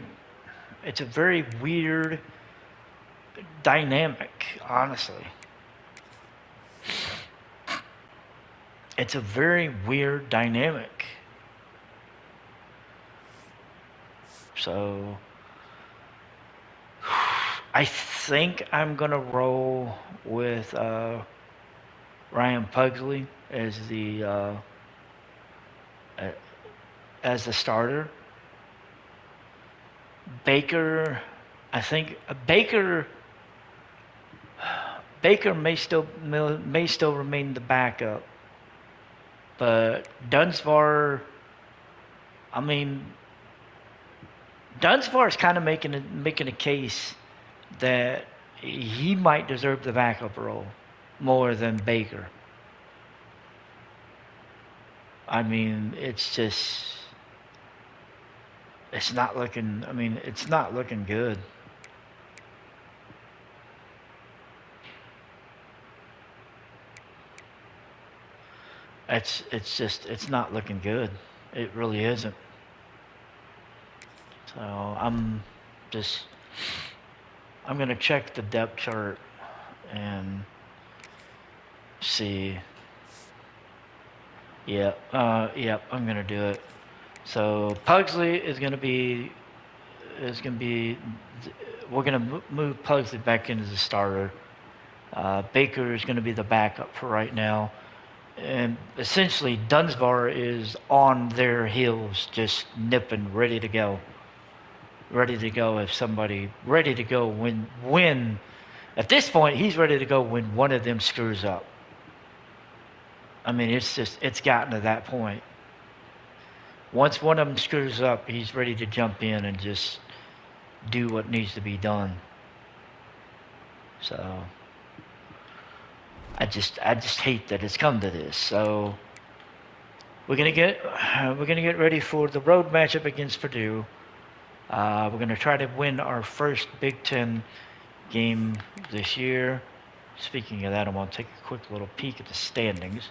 weird dynamic, honestly. It's a very weird dynamic. So I think I'm gonna roll with Ryan Pugsley as the starter. Baker, I think Baker may still remain the backup, but Dunsvar. I mean, Dunsvar is kind of making a case that he might deserve the backup role more than Baker. I mean, it's not looking. I mean, it's not looking good. It's not looking good. It really isn't. So I'm gonna check the depth chart and see. Yeah, I'm gonna do it. So Pugsley is gonna be. We're gonna move Pugsley back into the starter. Baker is gonna be the backup for right now. And essentially, Dunsvar is on their heels, just nipping, ready to go. Ready to go if somebody, ready to go when, at this point, he's ready to go when one of them screws up. I mean, it's gotten to that point. Once one of them screws up, he's ready to jump in and just do what needs to be done. So I just hate that it's come to this. So we're gonna get ready for the road matchup against Purdue. We're gonna try to win our first Big Ten game this year. Speaking of that, I want to take a quick little peek at the standings.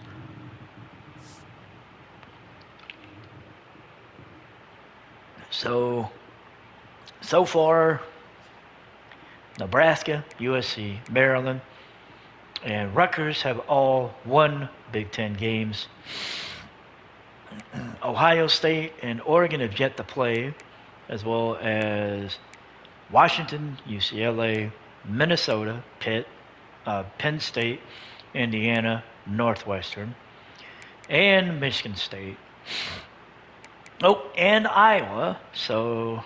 So far, Nebraska, USC, Maryland, and Rutgers have all won Big Ten games. Ohio State and Oregon have yet to play, as well as Washington, UCLA, Minnesota, Pitt, Penn State, Indiana, Northwestern, and Michigan State. Oh, and Iowa. So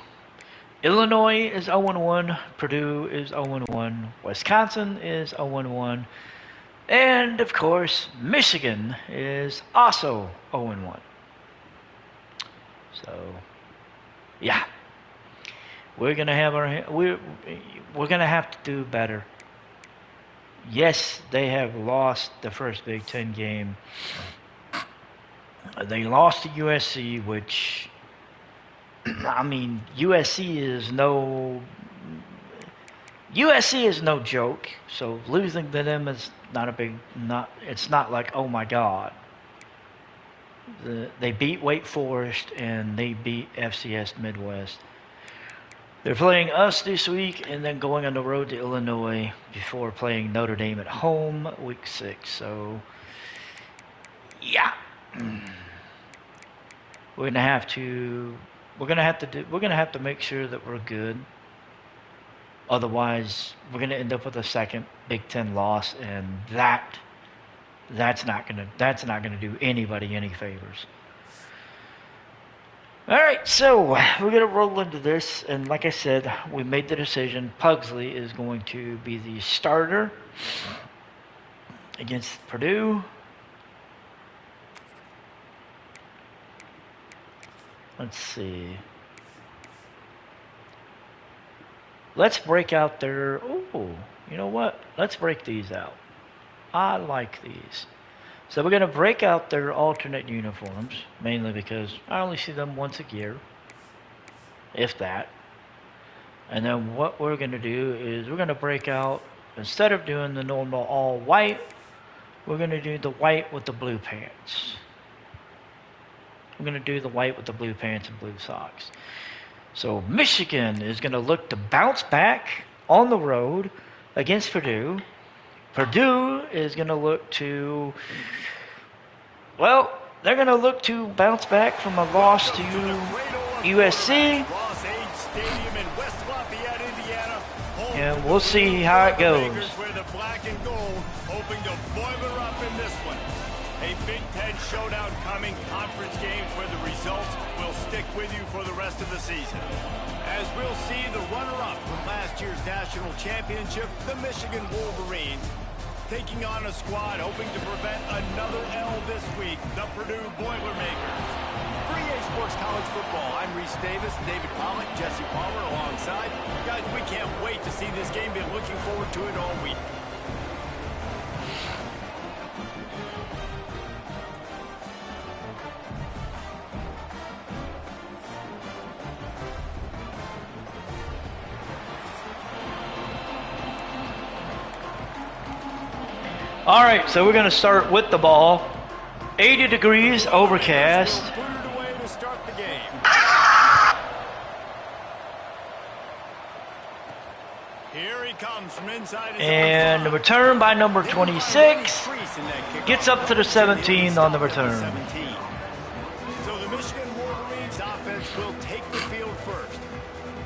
Illinois is 0-1, Purdue is 0-1, Wisconsin is 0-1, and of course, Michigan is also 0-1. So, yeah, we're gonna have to do better. Yes, they have lost the first Big Ten game. They lost to USC, which, I mean, USC is no joke. So losing to them is it's not like, oh my God. They beat Wake Forest and they beat FCS Midwest. They're playing us this week and then going on the road to Illinois before playing Notre Dame at home week 6. So yeah. We're gonna have to make sure that we're good. Otherwise, we're gonna end up with a second Big Ten loss, and that's not gonna do anybody any favors. All right, so we're gonna roll into this, and like I said, we made the decision. Pugsley is going to be the starter against Purdue. Let's see. Let's break out their... Oh, you know what? Let's break these out. I like these. So we're going to break out their alternate uniforms, mainly because I only see them once a year, if that. And then what we're going to do is we're going to break out, instead of doing the normal all white, we're going to do the white with the blue pants. I'm going to do the white with the blue pants and blue socks. So Michigan is going to look to bounce back on the road against Purdue. Purdue is going to look to, well, they're going to look to bounce back from a loss to USC. we'll see how it goes. Wear the black and gold, hoping to boil her up in this one. A Big Ten showdown coming, conference games where the results will stick with you for the rest of the season. As we'll see the runner-up from last year's national championship, the Michigan Wolverines, taking on a squad hoping to prevent another L this week, the Purdue Boilermakers. For EA Sports College Football, I'm Reese Davis, David Pollock, Jesse Palmer alongside. Guys, we can't wait to see this game. Been looking forward to it all week. All right, so we're going to start with the ball. 80 degrees, overcast. Here he comes from inside his and the return by number 26 gets up to the 17 on the return. So the Michigan Wolverines offense will take the field first.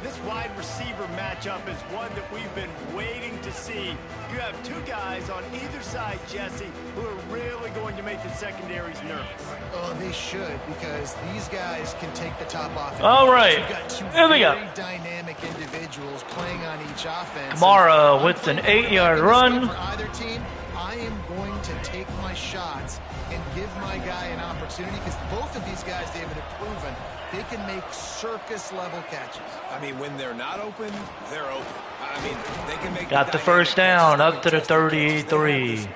This wide receiver matchup is one that we've been waiting to see. You have two guys on either side, Jesse, who are really going to make the secondaries nervous. Oh, they should, because these guys can take the top off. All right, You've got two here we go. very dynamic individuals playing on each offense. Kamara with an 8-yard run. For either team, I am going to take my shots and give my guy an opportunity, because both of these guys, David, have proven they can make circus-level catches. I mean, when they're not open, they're open. I mean, they can make Got the first down up to the 33.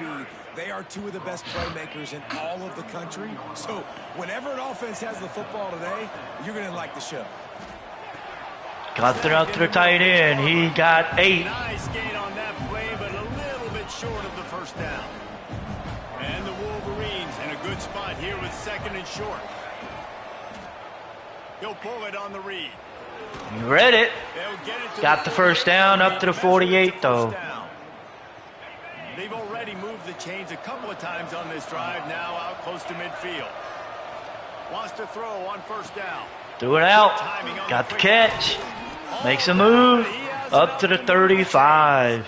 They are two of the best playmakers in all of the country. So whenever an offense has the football today, you're going to like the show. Got it out to the tight end. He got 8. Nice gain on that play, but a little bit short of the first down. And the Wolverines in a good spot here with second and short. He'll pull it on the read. He read it. They'll get it to Got the first down up to the 48, though. They've already moved the chains a couple of times on this drive, now out close to midfield. Wants to throw on first down. Threw it out. Got the catch. Makes a move up to the 35.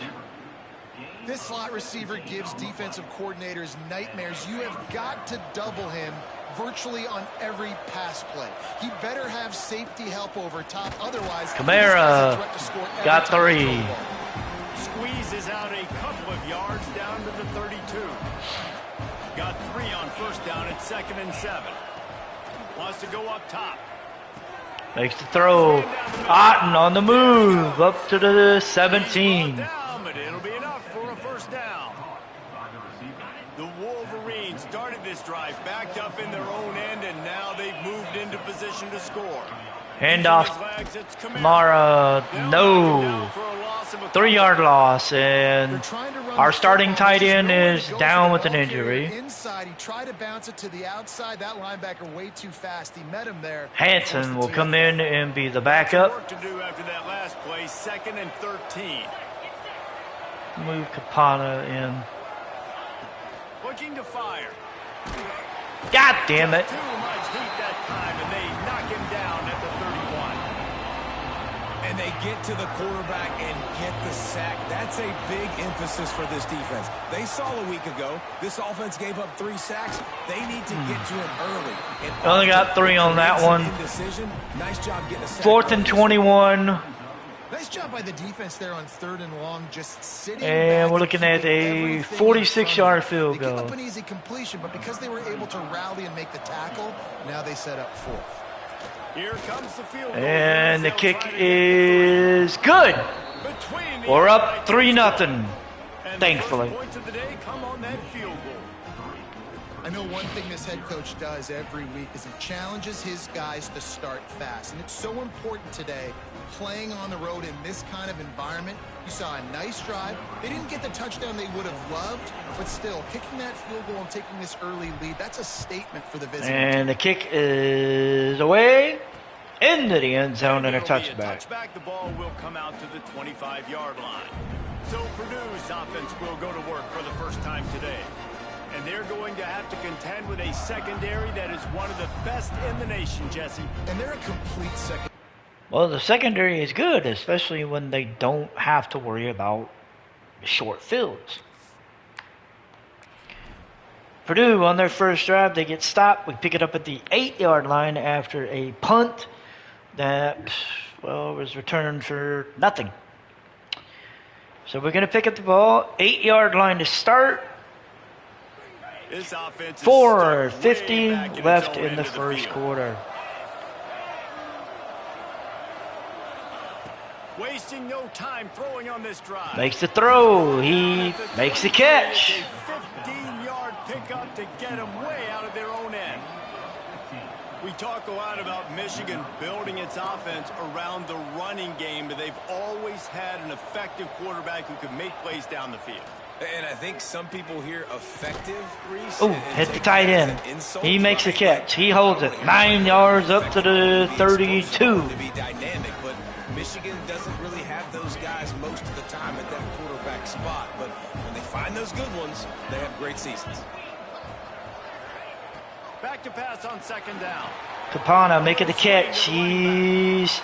This slot receiver gives defensive coordinators nightmares. You have got to double him virtually on every pass play. He better have safety help over top. Otherwise, Kamara got 3. Squeezes out a couple of yards down to the 32. Got 3 on first down at 2nd and 7. Wants to go up top. Makes the throw. Otten on the move up to the 17. Down, but it'll be enough for a first down. The Wolverines started this drive backed up in their own end, and now they've moved into position to score. Handoff. Kamara, no. 3-yard loss, and our starting tight end is down with an injury. Inside, he tried to bounce it to the outside. That linebacker way too fast. He met him there. Hanson will come in and be the backup. Work to do after that last play, 2nd and 13. Move Kapana in. Looking to fire. God damn it. Too much heat that time, and they knock him down at the 31. And they get to the quarterback and get the sack. That's a big emphasis for this defense. They saw a week ago, this offense gave up 3 sacks. They need to get to him early. And Only got 3 on that one. Nice job getting a sack. 4th and 21. Nice job by the defense there on 3rd and long, just sitting And back we're looking and at keeping a everything 46-yard field They give goal. up an easy completion, but because they were able to rally and make the tackle, now they set up 4th. Here comes the field goal. And the kick is good. We're up 3-0, thankfully. Points of the day come on that field goal. I know one thing this head coach does every week is he challenges his guys to start fast. And it's so important today, playing on the road in this kind of environment. You saw a nice drive. They didn't get the touchdown they would have loved, but still, kicking that field goal and taking this early lead, that's a statement for the visitor. And the kick is away into the end zone and a touchback. The ball will come out to the 25-yard line. So Purdue's offense will go to work for the first time today. And they're going to have to contend with a secondary that is one of the best in the nation, Jesse. And they're a complete second. Well, the secondary is good, especially when they don't have to worry about short fields. Purdue, on their first drive, they get stopped. We pick it up at the 8-yard line after a punt that, well, was returned for nothing. So we're going to pick up the ball. 8-yard line to start. This offense is 4:50 left in the first quarter. Wasting no time throwing on this drive. Makes the throw. He makes the catch. 15-yard pickup to get them way out of their own end. We talk a lot about Michigan building its offense around the running game, but they've always had an effective quarterback who can make plays down the field. And I think some people hear effective, Reese. Oh, hit the tight end. He makes the catch. He holds it 9 yards up to the 32. To be dynamic, but Michigan doesn't really have those guys most of the time at that quarterback spot. But when they find those good ones, they have great seasons. Back to pass on second down. Capana making the catch. He's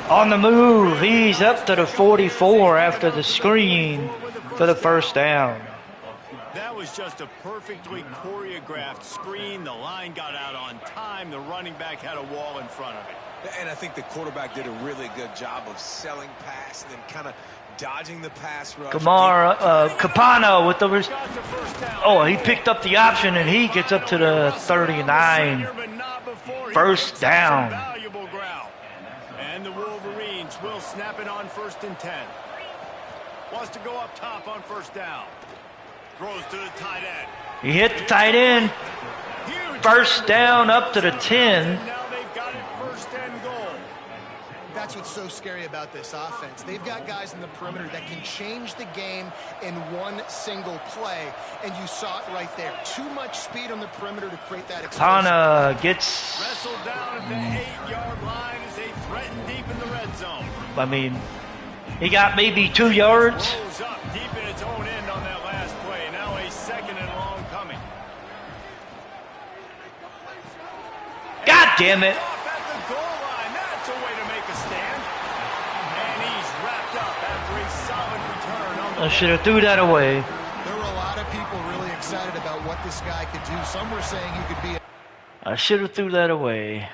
on the move. He's up to the 44 after the screen for the first down. That was just a perfectly choreographed screen. The line got out on time. The running back had a wall in front of it. And I think the quarterback did a really good job of selling pass and then kind of dodging the pass rush. Capano with the... Oh, he picked up the option and he gets up to the 39. First down. And the Wolverines will snap it on 1st and 10. Wants to go up top on first down. Throws to the tight end. He hit the tight end. First down up to the 10. Now they've got it 1st and goal. That's what's so scary about this offense. They've got guys in the perimeter that can change the game in one single play, and you saw it right there. Too much speed on the perimeter to create that explosive. Capana gets... Wrestled down at the 8-yard line as they threaten deep in the red zone. I mean, he got maybe 2 yards. Rolls up deep in its own end on that last play. Now a 2nd and long coming. God damn it. Off at the goal line. That's a way to make a stand. And he's wrapped up after a solid return on the... I should have threw that away. There were a lot of people really excited about what this guy could do. Some were saying he could be... I should have threw that away.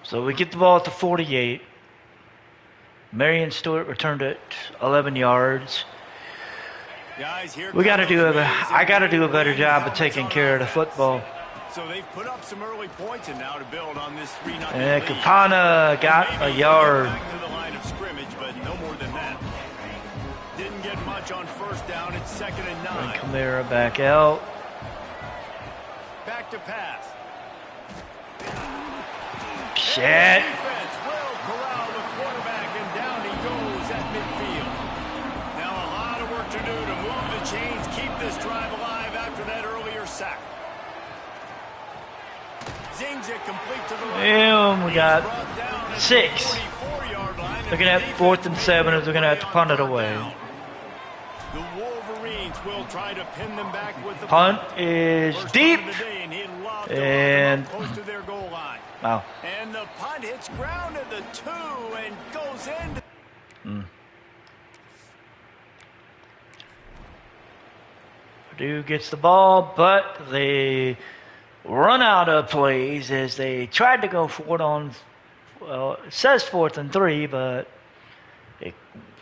So we get the ball at the 48. Marion Stewart returned it 11 yards. Guys, here We got to do I got to do a better Wolverines job of offense taking on care of the offense. football. So they've put up some early points and now to build on this 3-0 And lead. Capana got Maybe a he'll yard. get back to the line of scrimmage, but no more than that. Didn't get much on first down. It's 2nd and 9. And Kamara back out. Back to pass. Shit. Defense will corral the quarterback, and down he goes at midfield. Now a lot of work to do to move the chains, keep this drive alive after that earlier sack. Zings it complete to the right. And we got Brought down at 6. the 44-yard line. Looking at 4th and 7 as we're going to have to punt it away. The Wolverines will try to pin them back with the Punt is First deep. punt of the day, and he'd love to And- run them up close to their goal line. Wow. And the punt hits ground at the 2 and goes in. Purdue gets the ball, but they run out of plays as they tried to go for it on, well, it says 4th and 3, but it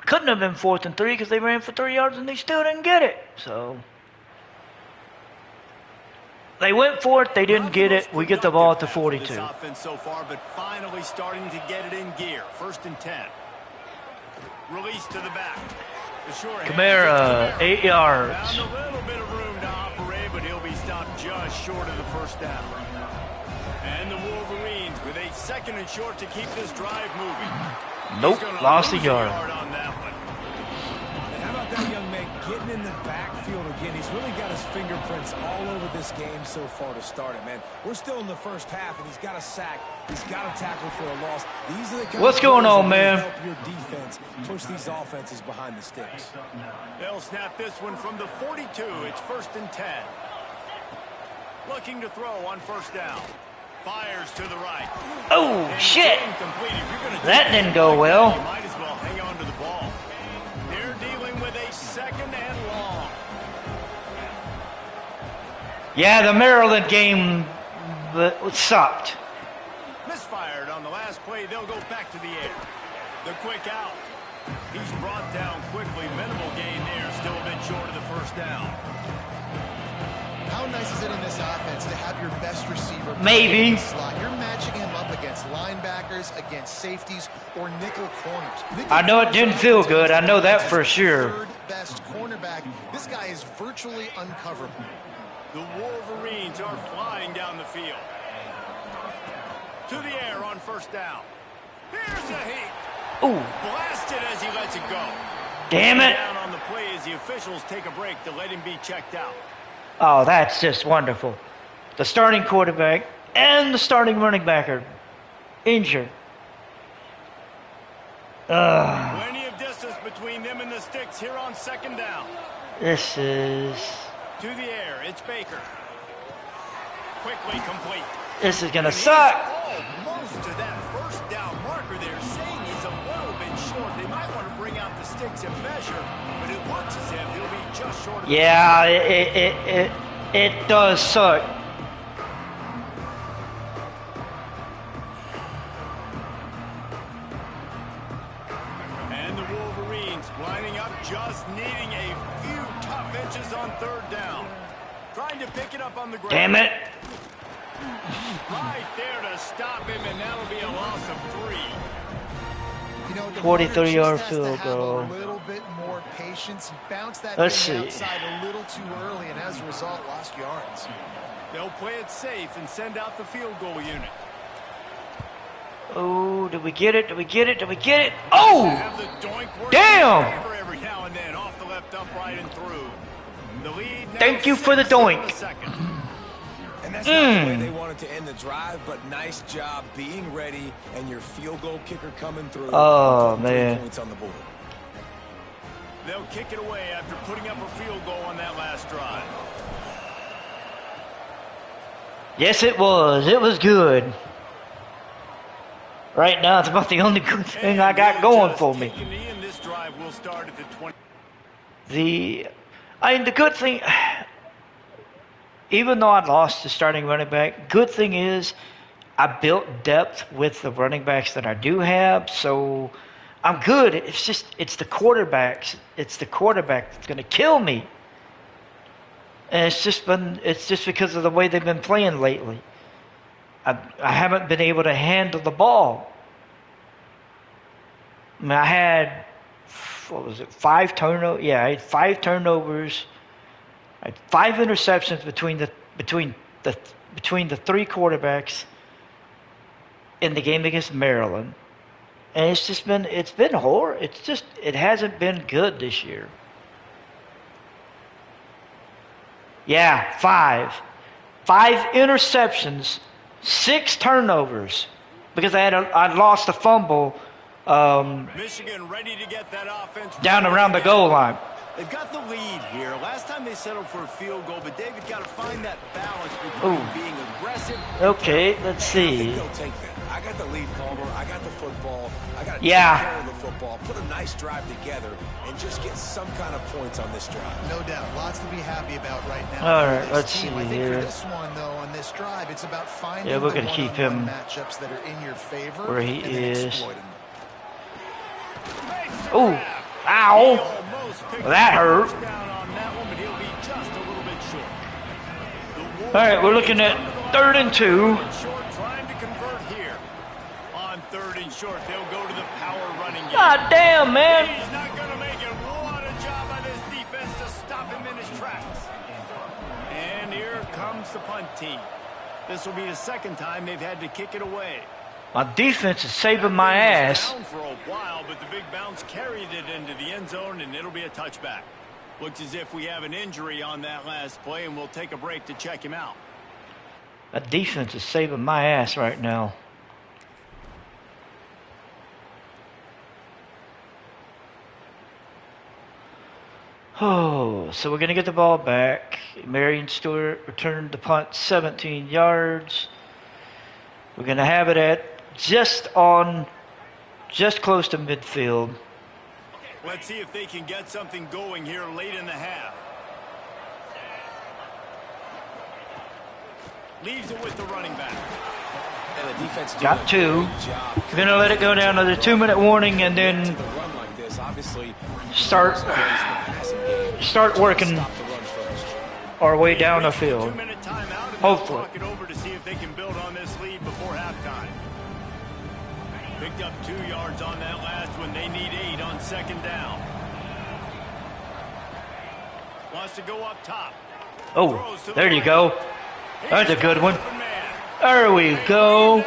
couldn't have been 4th and 3 because they ran for 3 yards and they still didn't get it. So they went for it, they didn't get it. We get the ball at the 42. This offense so far, but finally starting to get it in gear. 1st and 10. Release to the back. The short Kamara, 8 yards. Found a little bit of room to operate, but he'll be stopped just short of the first down. And the Wolverines with a 2nd and short to keep this drive moving. Nope, He's gonna lost a lose yard. on that one. And how about that young man getting in the backfield again? He's really got his fingerprints all over this game so far to start it, man. We're still in the first half, and he's got a sack. He's got a tackle for a loss. These are the kind What's of going plays on, that really man? help your defense push these offenses behind the sticks. They'll snap this one from the 42. It's 1st and 10. Looking to throw on first down. Fires to the right. Oh, And shit. it's incomplete. If you're gonna do That didn't go like well. that, you might as well hang on to the ball. They're dealing with a second and long. Yeah, the Maryland game sucked. Misfired on the last play. They'll go back to the air. The quick out. He's brought down quickly. Minimal gain there. Still a bit short of the first down. How nice is it in this offense to have your best receiver Maybe. in the slot? You're matching him up against linebackers, against safeties, or nickel corners. I know it didn't feel good. I know that for sure. Third best cornerback. This guy is virtually uncoverable. The Wolverines are flying down the field. To the air on first down. Here's a heat. Ooh, Blasted as he lets it go. damn it. Down on the play as the officials take a break to let him be checked out. Oh, that's just wonderful. The starting quarterback and the starting running back are injured. Plenty of distance between them and the sticks here on second down. This is To the air, it's Baker. Quickly complete. this is gonna And he's suck. almost to that first down marker there, saying he's a little bit short. They might want to bring out the sticks and measure, but it looks as if he'll be just short of the Yeah, it does suck. And the Wolverines lining up, just needing a few tough inches on third down. Trying to pick it up on the ground. Damn it. Right there to stop him, and that'll be a loss of 3. You know, the 43-yard just has to field have goal. A little bit more patience. He bounced that Let's thing see. outside a little too early, and as a result, lost yards. They'll play it safe and send out the field goal unit. Oh, did we get it? Did we get it? Did we get it? Oh! Have the doink work Damn! in their favor every now and then, off the left upright and through. The lead now Thank you for the 6 in doink. second. And that's not the way they wanted to end the drive, but nice job being ready and your field goal kicker coming through. Oh, and putting 3 man. points on the board. They'll kick it away after putting up a field goal on that last drive. Yes, it was. It was good. Right now, it's about the only good thing I got going for me. Taking the knee, and this drive will start at the 20. The good thing, even though I lost the starting running back, good thing is I built depth with the running backs that I do have, so I'm good. It's the quarterbacks. It's the quarterback that's going to kill me. And it's just because of the way they've been playing lately. I haven't been able to handle the ball. I mean, I had, what was it, 5 turnovers? Yeah, I had 5 turnovers. I had 5 interceptions between the 3 quarterbacks in the game against Maryland. And it's been horrible. It hasn't been good this year. Yeah, 5. 5 interceptions, 6 turnovers, because I lost a fumble Michigan ready to get that offense down around the goal line. They've got the lead here. Last time they settled for a field goal, but David got to find that balance between being aggressive. Okay, let's I think see. they'll take that. I got the lead, Palmer. I got the football. I got to Yeah. take care of the football, put a nice drive together, and just get some kind of points on this drive. No doubt. Lots to be happy about right now. All for right, this let's team. see I think here. for this one, though, on this drive, it's about finding Yeah, we're the gonna keep one-on-one him matchups that are in your favor where he and then is. exploit them. Makes the Ooh, grab. He ow. almost picked That up the hurt. first down on that one, but he'll be just a little bit short. The All right, we're looking at Wolverines 3rd and 2. Short, trying to convert here. On 3rd and short, they'll go to the power running game. God damn, man. He's not going to make it. What a job by this defense to stop him in his tracks. And here comes the punt team. This will be the second time they've had to kick it away. My defense is saving my That thing was ass. down for a while, but the big bounce carried it into the end zone, and it'll be a touchback. Looks as if we have an injury on that last play, and we'll take a break to check him out. That defense is saving my ass right now. Oh, so we're going to get the ball back. Marion Stewart returned the punt 17 yards. We're going to have it at just close to midfield. Let's see if they can get something going here late in the half. Leaves it with the running back. And the defense Got two. We're going to let it go down to the 2-minute warning and then start working our way down the field. Hopefully. Talk it over to see if they can build on this lead before halftime. Picked up 2 yards on that last one. They need 8 on second down. Wants to go up top. Oh, there you go. That's a good one. There we go.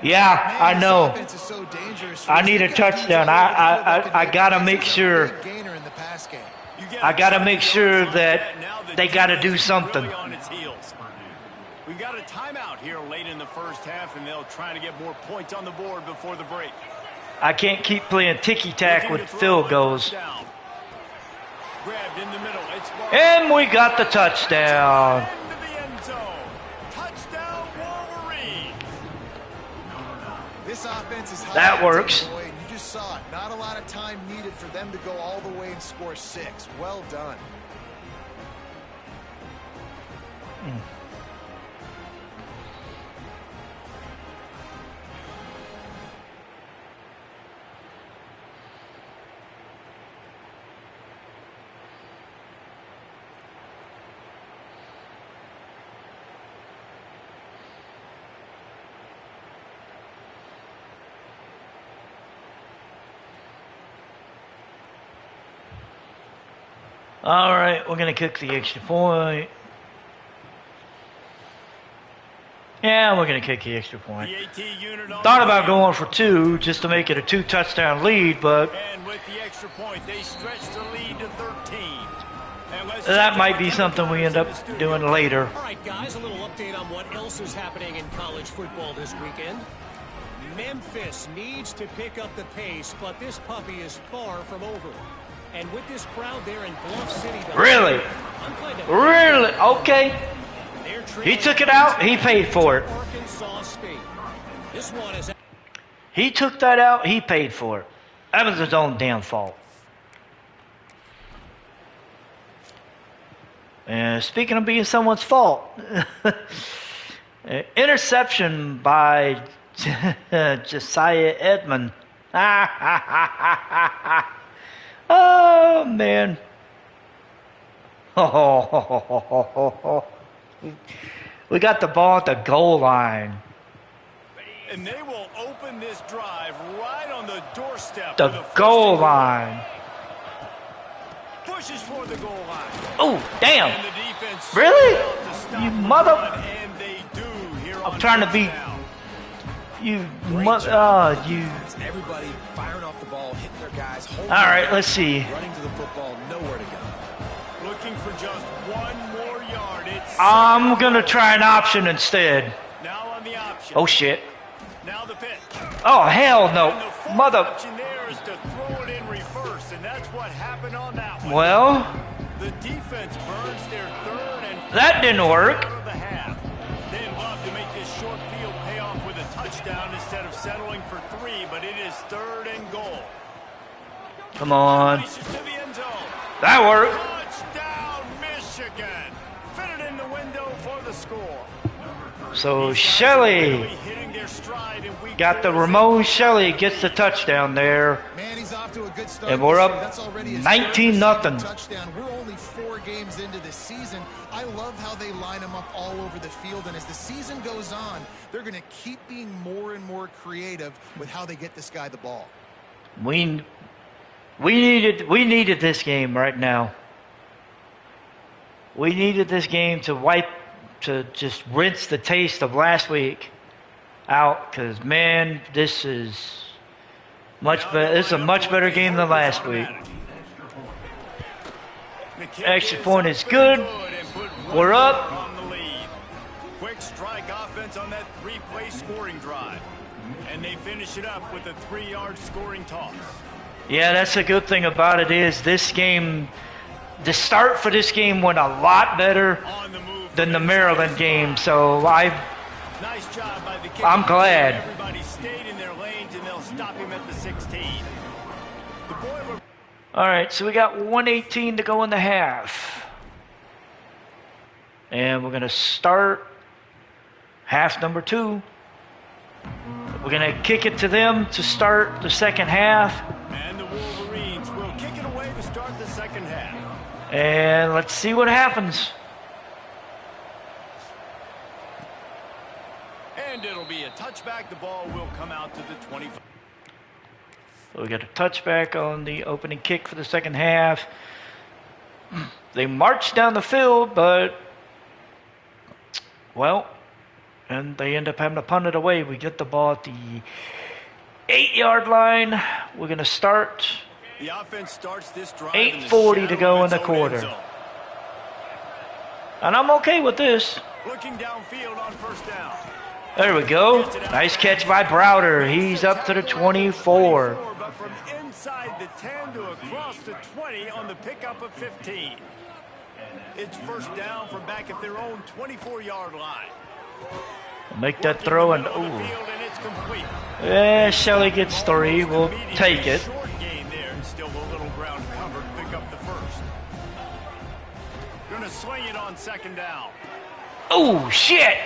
Yeah, I know. I need a touchdown. I gotta make sure. I gotta make sure that they gotta do something. We got a timeout here late in the first half, and they'll try to get more points on the board before the break. I can't keep playing ticky-tack with field goals. Grabbed in the middle. And we got the touchdown. Touchdown, Wolverines. This offense is that works. You just saw it. Not a lot of time needed for them to go all the way and score 6. Well done. All right, we're going to kick the extra point. Yeah, we're going to kick the extra point. Thought about going for 2 just to make it a 2-touchdown lead, but and with the extra point, they stretched the lead to 13. That might be something we end up doing later. All right, guys, a little update on what else is happening in college football this weekend. Memphis needs to pick up the pace, but this puppy is far from over. And with this crowd there in Bluff City... Really? Really? Okay. He took it out. He paid for it. He took that out. He paid for it. That was his own damn fault. And speaking of being someone's fault, interception by Josiah Edmond. Oh, man. Oh, we got the ball at the goal line. And they will open this drive right on the doorstep. The goal line. Pushes for the goal line. Oh, damn. And the defense really? You the mother... and they do here I'm on trying to be... You mother... you... Everybody firing off the ball, hitting their guys. All right, let's see. Running to the football, nowhere to go. Looking for just 1 more yard. I'm going to try an option instead. Now on the option. Oh, shit. Now the pitch. Oh, hell no. Mother... option there is to throw it in reverse, and that's what happened on that one. Well... The defense burns their third and that didn't work. of the half. They'd love to make this short field pay off with a touchdown instead of settling for 3, but it is 3rd and goal. Come on. To the end zone. That worked. Touchdown, Michigan. Fitted in the window for the score. So Shelley got the Ramon Shelley gets the touchdown there. Man, he's off to a good start. And we're up That's already 19-0. Touchdown. We're only 4 games into the season. I love how they line them up all over the field, and as the season goes on, they're going to keep being more and more creative with how they get this guy the ball. We needed this game right now. We needed this game to just rinse the taste of last week out, because man, this is much better. This is a much better game than last week. Extra point is good. We're up. Quick strike offense on that 3-play scoring drive, and they finish it up with a 3-yard scoring toss. Yeah, that's a good thing about it is this game, the start for this game went a lot better than the Maryland game, so Nice job by the kicker. I'm glad. Everybody stayed in their lanes, and they'll stop him at the 16. All right, so we got 1:18 to go in the half. And we're going to start half number 2. We're going to kick it to them to start the second half. And the Wolverines will kick it away to start the second half. And let's see what happens. And it'll be a touchback. The ball will come out to the 25. So we got a touchback on the opening kick for the second half. They marched down the field, but, well, and they end up having to punt it away. We get the ball at the 8-yard line. We're going to start. The offense starts this drive 8:40 to go in the quarter. And I'm okay with this. Looking downfield on first down. There we go. Nice catch by Browder. He's up to the 24. But from inside the 10 to across the 20 on the pickup of 15. It's first down from back at their own 24-yard line. Make that throw and yeah, Shelley gets 3. We'll take it. Short gain there and still a little ground cover to pick up the first. Gonna swing it on second down. Oh shit!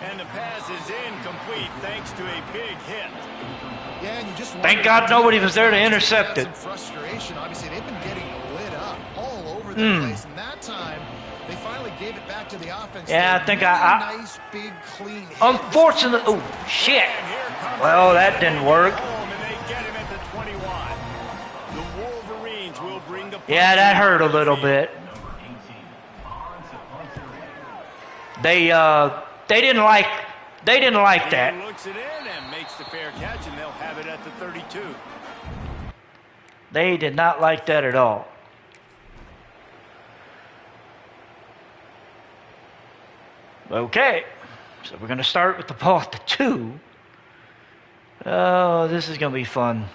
And the pass is incomplete thanks to a big hit. Yeah, and you just thank God nobody was there to intercept it. Frustration. Obviously, they've been getting lit up all over the place, and that time they finally gave it back to the offense. Yeah, I think nice, big, clean hit. Unfortunately, oh shit! Well, that didn't work. Yeah, that hurt a little bit. They didn't like that. Looks it in and makes the fair catch, and they'll have it at the 32. They did not like that at all. Okay, so we're going to start with the ball at the 2. Oh, this is going to be fun.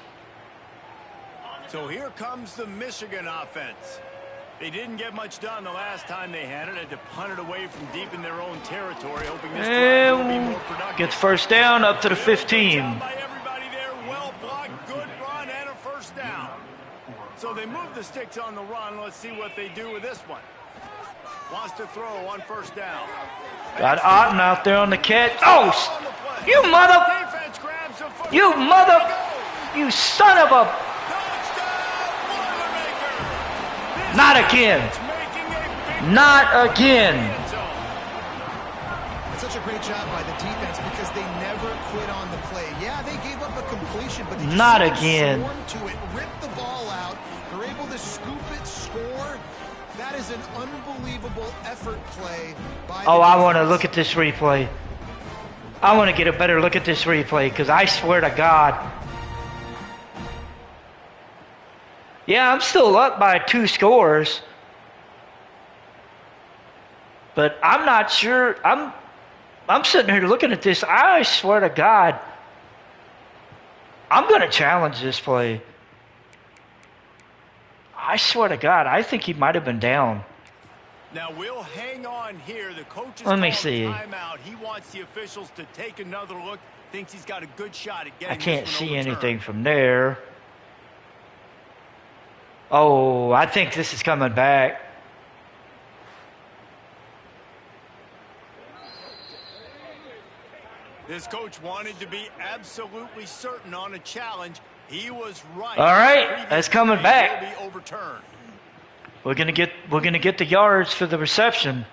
So here comes the Michigan offense. They didn't get much done the last time they had it. Had to punt it away from deep in their own territory, hoping this drive will be more productive. Gets first down up to the 15. Good job by everybody there. Well blocked, good run, and a first down. So they move the sticks on the run. Let's see what they do with this one. Wants to throw on first down. Got Otten out there on the catch. Oh, you mother! You son of a! Not again. Not again. It's such a great job by the defense because they never quit on the play. Yeah, they gave up a completion, but they just not again. Swarmed to it, ripped the ball out. They're able to scoop it, score. That is an unbelievable effort play by the I want to look at this replay. I want to get a better look at this replay because I swear to God. Yeah, I'm still up by 2 scores. But I'm not sure. I'm sitting here looking at this. I swear to God. I'm going to challenge this play. I swear to God, I think he might have been down. Now we'll hang on here. The coach is Let me see. Timeout. He wants the officials to take another look. Thinks he's got a good shot at getting I can't this one see overturned. anything from there. Oh, I think this is coming back. This coach wanted to be absolutely certain on a challenge. He was right. All right, that's coming back. Will be overturned. We're gonna get the yards for the reception.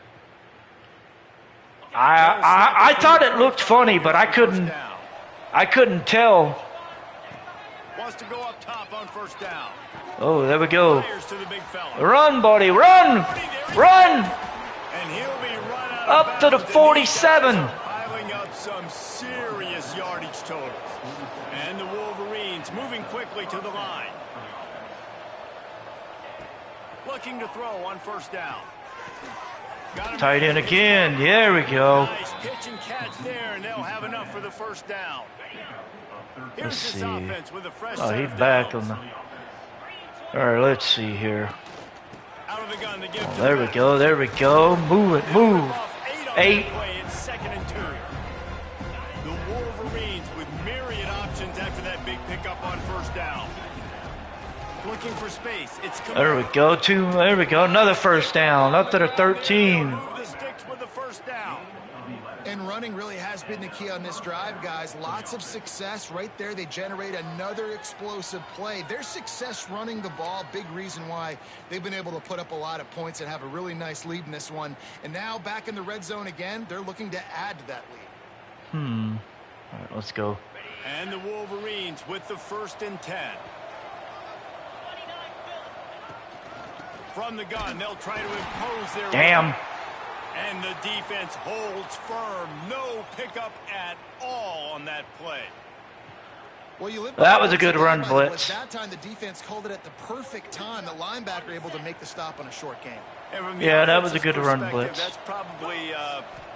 I thought it looked funny, but I couldn't tell. Wants to go up top on first down. Oh, there we go. Fires to the big fella. Run, buddy, run! Run! And he'll be run out Up of to the bounds. 47. Piling up some serious yardage totals. And the Wolverines moving quickly to the line. Looking to throw on first down. Tight end again. There we go. Nice pitch and catch there, and they'll have enough for the first down. Here's Let's this see. offense with a fresh Oh, set he's of back downs. on All right, let's see here. Out of the gun to give to There we go. There we go. Move it. Move. 8. Play. It's 2nd and 2. The Wolverines with myriad options after that big pickup on 1st down. Looking for space. It's There we go. 2. There we go. Another 1st down. Up to the 13. Move the sticks with the 1st down. And running really has been the key on this drive, guys. Lots of success right there. They generate another explosive play. Their success running the ball, big reason why they've been able to put up a lot of points and have a really nice lead in this one. And now back in the red zone again, they're looking to add to that lead. All right, let's go. And the Wolverines with the 1st and 10. From the gun, they'll try to impose their Damn. run. And the defense holds firm. No pickup at all on that play. Well, that was a good run blitz. That time the defense called it at the perfect time. The linebacker able to make the stop on a short game. Yeah, that was a good run blitz. That's probably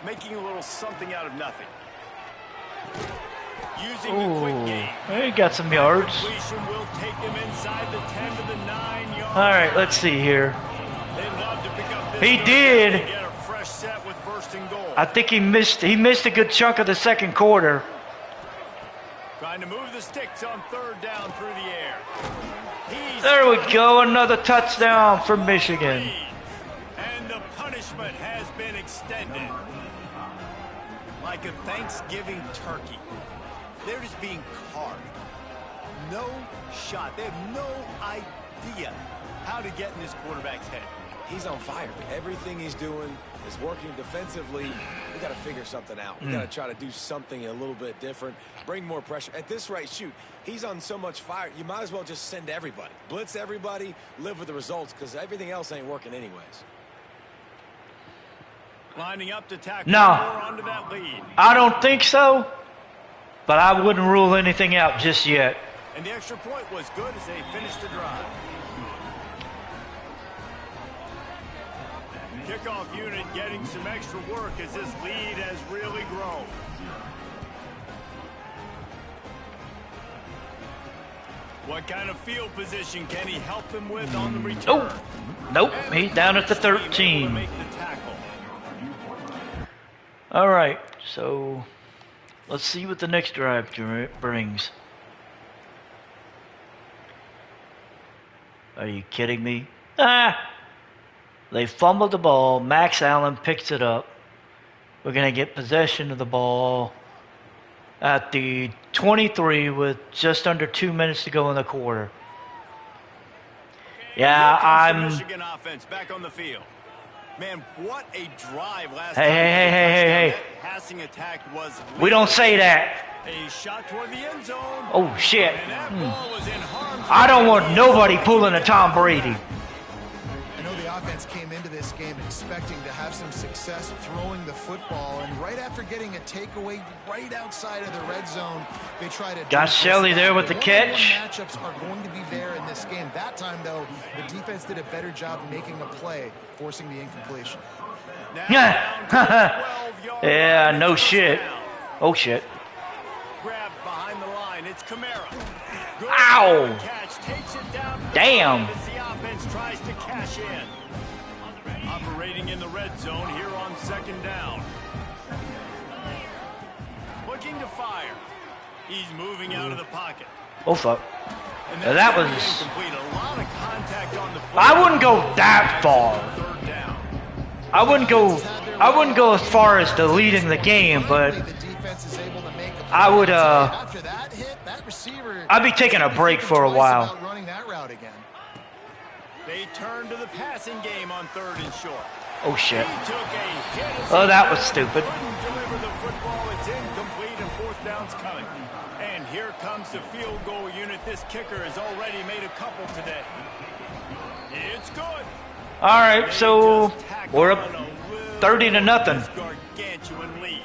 making a little something out of nothing. Using the quick game. He got some yards. Will take them inside the 10 to the 9 yard. All right, let's see here. They'd love to pick up this. He did. Get a fresh set with 1st and goal. I think he missed a good chunk of the 2nd quarter. Trying to move the sticks on 3rd down through the air. There we go, another touchdown for Michigan. And the punishment has been extended. Like a Thanksgiving turkey. They're just being carved. No shot. They have no idea how to get in this quarterback's head. He's on fire. Everything he's doing is working defensively. We got to figure something out. We got to try to do something a little bit different, bring more pressure. At this rate, shoot, he's on so much fire, you might as well just send everybody. Blitz everybody, live with the results, because everything else ain't working anyways. Lining up to tackle No, onto that lead. I don't think so, but I wouldn't rule anything out just yet. And the extra point was good as they finished the drive. Kickoff unit getting some extra work as this lead has really grown. What kind of field position can he help them with on the return? Oh, nope, he's down at the 13. All right, so let's see what the next drive brings. Are you kidding me? They fumbled the ball. Max Allen picks it up. We're going to get possession of the ball at the 23 with just under 2 minutes to go in the quarter. Yeah, I'm... Michigan offense back on the field. Man, what a drive last time. Hey. Passing attack was... We don't say that. A shot toward the end zone. Oh, shit. And that ball was in harm's way. I don't want nobody pulling a Tom Brady. I know the offense came into this game expecting to have some success throwing the football, and right after getting a takeaway right outside of the red zone, they try to... Got Shelley there with the catch. Matchups are going to be there in this game. That time, though, the defense did a better job making a play, forcing the incompletion. Yeah, no shit. Oh, shit. Grab behind the line. It's Kamara. Good Ow. Catch. Takes it down. Damn. As the offense tries to cash in. Operating in the red zone here on 2nd down. Looking to fire. He's moving out of the pocket. Oh, fuck. That was... Incomplete. A lot of contact on the I wouldn't go that far. 3rd down. I wouldn't go as far as to leading the game, but I would I'd be taking a break for a while. They turn to the passing game on 3rd and short. Oh shit. Oh, that was stupid. Deliver the football. It's incomplete and 4th down's coming. And here comes the field goal unit. This kicker has already made a couple today. It's good. All right, so we're up 30-0. Gargantuan lead.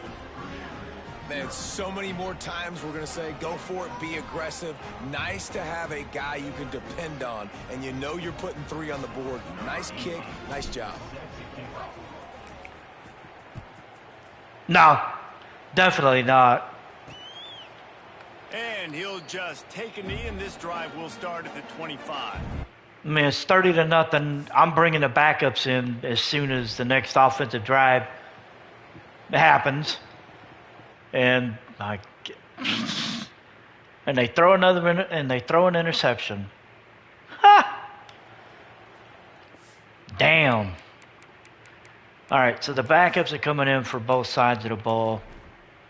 Man, so many more times we're going to say, go for it, be aggressive. Nice to have a guy you can depend on, and you know you're putting 3 on the board. Nice kick, nice job. No, definitely not. And he'll just take a knee, and this drive will start at the 25. I mean, it's 30-0. I'm bringing the backups in as soon as the next offensive drive happens, and they throw an interception. Ha! Damn. All right, so the backups are coming in for both sides of the ball.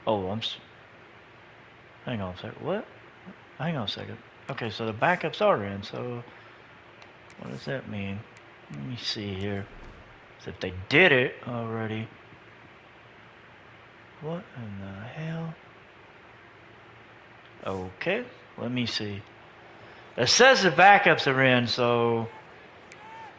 Oh, hang on a second. What? Hang on a second. Okay, so the backups are in. So what does that mean? Let me see here. So if they did it already, what in the hell? Okay, let me see. It says the backups are in, so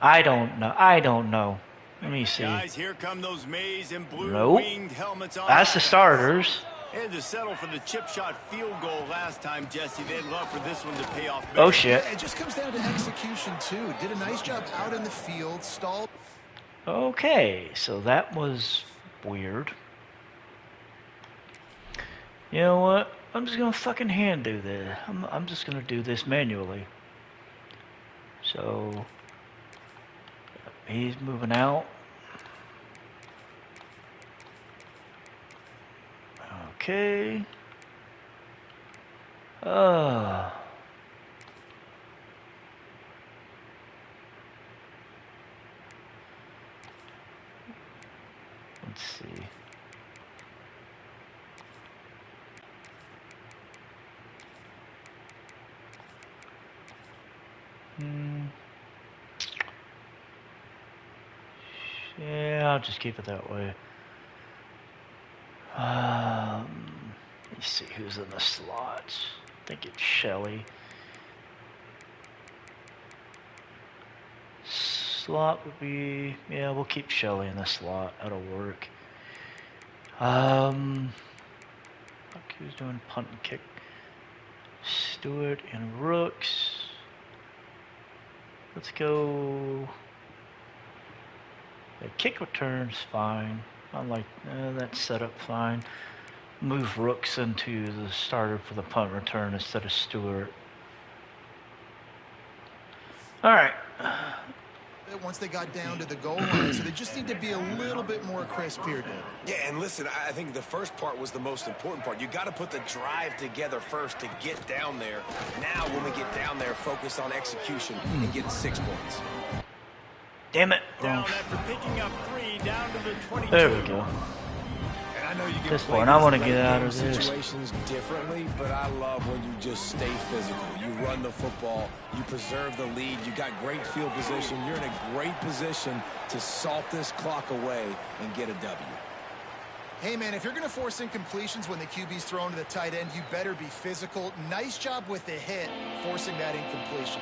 I don't know. Let me see. Guys, here come those maize and blue Nope. winged helmets on. That's the starters. They had to settle for the chip shot field goal last time, Jesse. They'd love for this one to pay off. Oh shit. Yeah, it just comes down to execution too. Did a nice job out in the field, stalled. Okay, so that was weird. You know what? I'm just gonna fucking hand do this. I'm just gonna do this manually. So he's moving out. Okay. Let's see. Yeah, I'll just keep it that way. Let's see who's in the slots. I think it's Shelly. Slot would be, yeah, we'll keep Shelly in the slot. That'll work. Fuck, who's doing punt and kick? Stewart and Rooks. Let's go. The kick return's fine. I like that setup fine. Move Rooks into the starter for the punt return instead of Stewart. All right. Once they got down to the goal line, so they just need to be a little bit more crisp here, Dan. Yeah, and listen, I think the first part was the most important part. You got to put the drive together first to get down there. Now, when we get down there, focus on execution and get 6 points. Damn it. Down after picking up 3 down to the 22. There we go. And I know you At can this play point, I these want to late get out game of this. situations differently, but I love when you just stay physical. You run the football, you preserve the lead, you got great field position. You're in a great position to salt this clock away and get a W. Hey, man, if you're going to force incompletions when the QB's thrown to the tight end, you better be physical. Nice job with the hit, forcing that incompletion.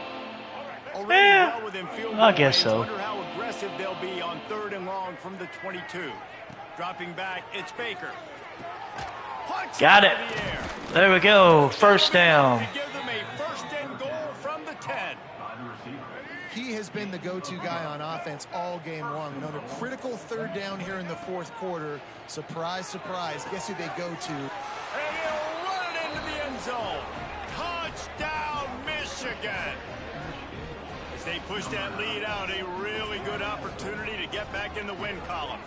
Already well within field goal I guess range. so. Wonder how aggressive they'll be on 3rd and long from the 22. Dropping back, it's Baker. Punch Got it. out of the air. There we go. First down. To give them a 1st and goal from the 10. He has been the go-to guy on offense all game long. And on a critical 3rd down here in the 4th quarter, surprise, surprise, guess who they go to? And he'll run it into the end zone. Touchdown, Michigan. As they push that lead out, a really good opportunity to get back in the win column.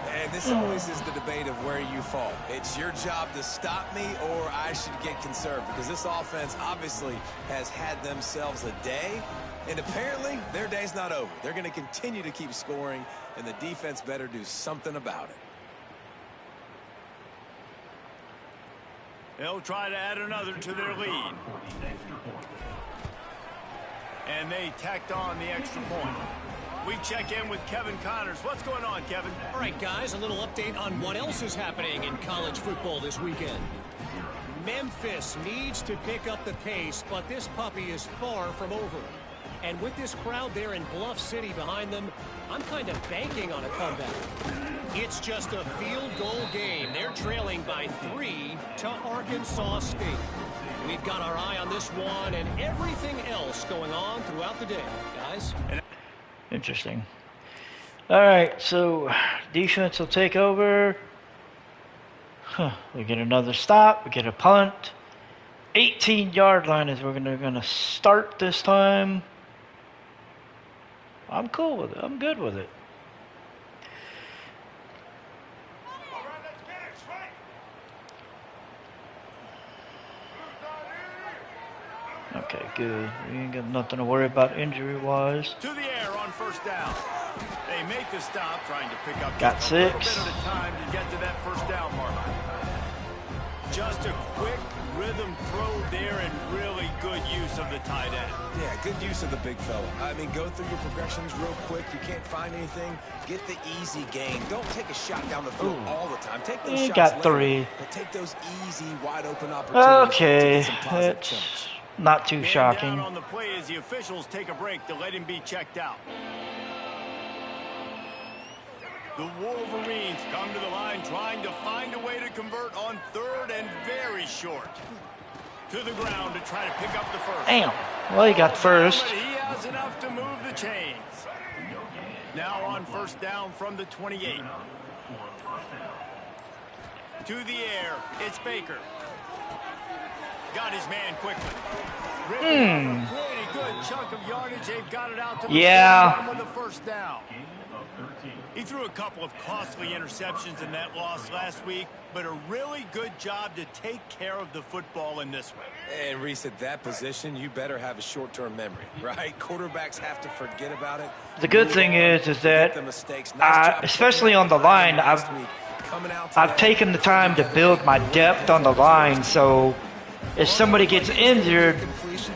And this always is the debate of where you fall. It's your job to stop me or I should get conserved, because this offense obviously has had themselves a day, and apparently their day's not over. They're going to continue to keep scoring, and the defense better do something about it. They'll try to add another to their lead. And they tacked on the extra point. We check in with Kevin Connors. What's going on, Kevin? All right, guys, a little update on what else is happening in college football this weekend. Memphis needs to pick up the pace, but this puppy is far from over. And with this crowd there in Bluff City behind them, I'm kind of banking on a comeback. It's just a field goal game. They're trailing by 3 to Arkansas State. We've got our eye on this one and everything else going on throughout the day, guys. Interesting. All right, so defense will take over. We get another stop. We get a punt. 18-yard line is where we're going to start this time. I'm cool with it. I'm good with it. Okay, good. We ain't got nothing to worry about injury-wise. To the air on first down. They make the stop, trying to pick up Got just a little 6. bit at a time to get to that first down mark. Just a quick rhythm throw there and really good use of the tight end. Yeah, good use of the big fella. I mean, go through your progressions real quick. You can't find anything. Get the easy gain. Don't take a shot down the field all the time. Take those shots got later, 3. but take those easy, wide open opportunities. Okay, to get some positive that's finish. not too Man shocking. down on the play as the officials take a break to let him be checked out. The Wolverines come to the line trying to find a way to convert on third and very short. To the ground to try to pick up the first. Damn. Well, he got first. But he has enough to move the chains. Now on first down from the 28. To the air, it's Baker. Got his man quickly. Pretty good chunk of yardage. They've got it out to the Yeah. with the first down. He threw a couple of costly interceptions in that loss last week, but a really good job to take care of the football in this one. And Reese, at that position, you better have a short-term memory, right? Quarterbacks have to forget about it. The good thing is that, especially on the line, I've taken the time to build my depth on the line, so if somebody gets injured,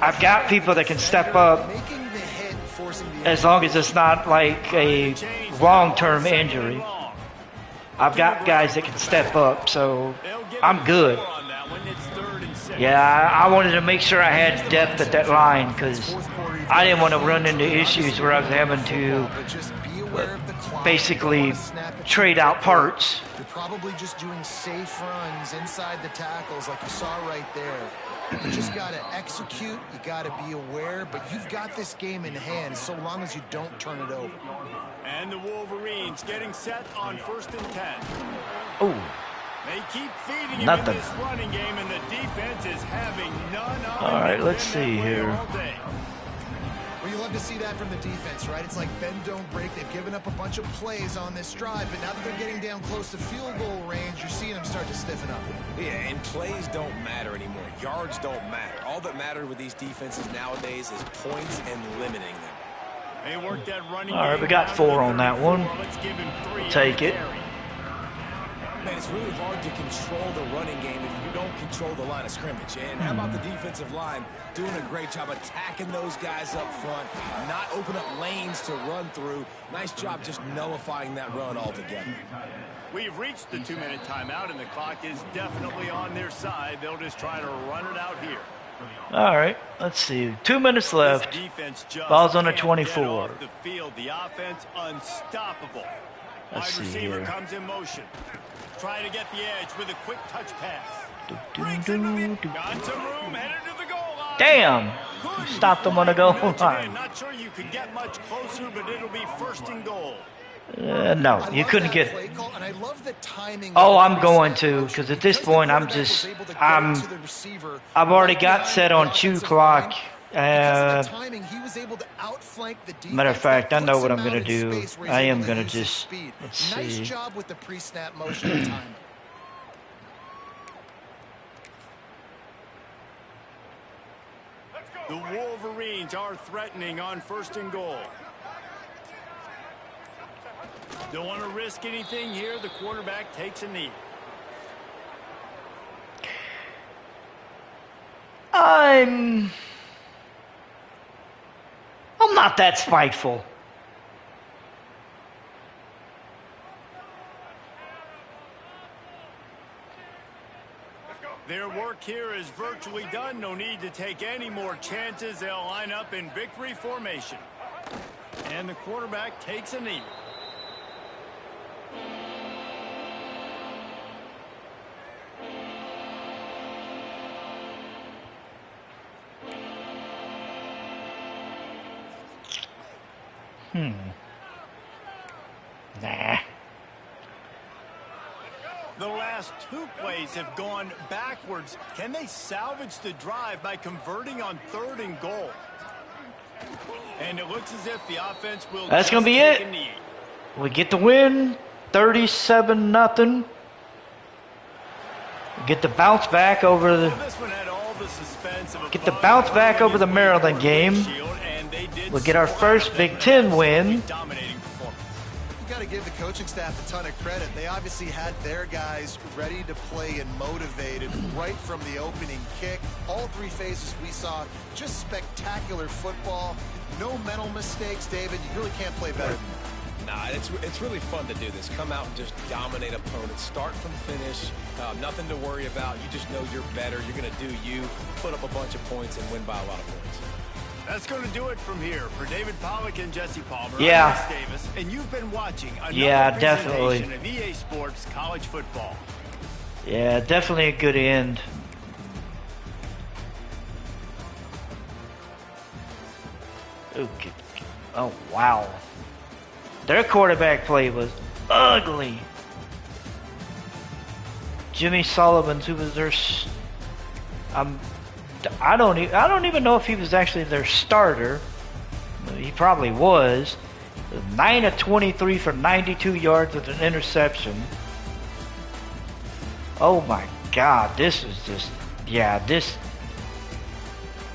I've got people that can step up as long as it's not like a long-term injury. I've got guys that can step up, so I'm good. Yeah, I wanted to make sure I had depth at that line because I didn't want to run into issues where I was having to basically trade out parts. You're probably just doing safe runs inside the tackles like you saw right there. You just got to execute. You got to be aware, but you've got this game in hand so long as you don't turn it over. And the Wolverines getting set on 1st and 10. Oh, They keep feeding him nothing. in this running game, and the defense is having none of it. All right, let's They've been see that way here. all day. Well, you love to see that from the defense, right? It's like bend, don't break. They've given up a bunch of plays on this drive, but now that they're getting down close to field goal range, you're seeing them start to stiffen up. Yeah, and plays don't matter anymore. Yards don't matter. All that matters with these defenses nowadays is points and limiting them. They worked that running All right, game we got down 4 to on that one. 34. Let's give him 3 Take on it. carry. Man, it's really hard to control the running game if you don't control the line of scrimmage. And how about the defensive line doing a great job attacking those guys up front, not open up lanes to run through. Nice job just nullifying that run altogether. We've reached the 2-minute timeout, and the clock is definitely on their side. They'll just try to run it out here. All right, let's see. 2 minutes left. This defense just Ball's on a can't 24. get off the field. The offense unstoppable. Let's Wide see receiver here. comes in motion. Trying to get the edge with a quick touch pass. Do, Breaks do, into the do. got some room, headed to the goal line. Damn! Couldn't Stopped him on the quite goal nudge it in. line. Not sure you could get much closer, but it'll be 1st and goal. No, I you love couldn't that get. play call, and I love the timing Oh, of the I'm going reset to, motion because at this because the point, I'm quarterback was just, able to get I'm, it to the receiver I've already right got behind set the on 2 offensive o'clock. line. Because of the timing, he was able to outflank the defense. Matter of fact, I That know puts what him I'm going out to in do. space where he's I able am to going to use his just, speed. let's Nice see. job with the pre-snap motion and time. The Wolverines are threatening on 1st and goal. Don't want to risk anything here. The quarterback takes a knee. I'm not that spiteful. Their work here is virtually done. No need to take any more chances. They'll line up in victory formation. And the quarterback takes a knee. Nah. The last 2 plays have gone backwards. Can they salvage the drive by converting on 3rd and goal? And it looks as if the offense will That's going to be just it. take a knee. We get the win, 37-0. Get the bounce back over the. Well, this one had all the suspense of a Get the bounce back over the Maryland game. We'll get our first Big Ten win. Dominating performance. You got to give the coaching staff a ton of credit. They obviously had their guys ready to play and motivated right from the opening kick. All three phases we saw just spectacular football. No mental mistakes, David. You really can't play better than that. Nah, it's really fun to do this. Come out and just dominate opponents. Start from finish. Nothing to worry about. You just know you're better. You're going to do you, put up a bunch of points, and win by a lot of points. That's going to do it from here. For David Pollack and Jesse Palmer, Yeah. I'm Chris Davis, and you've been watching another Yeah, presentation definitely. of EA Sports College Football. Yeah, definitely a good end. Okay. Oh, wow. Their quarterback play was ugly. Jimmy Sullivan, who was their, I don't even know if he was actually their starter. He probably was. 9 of 23 for 92 yards with an interception. Oh my God, this was just, yeah, this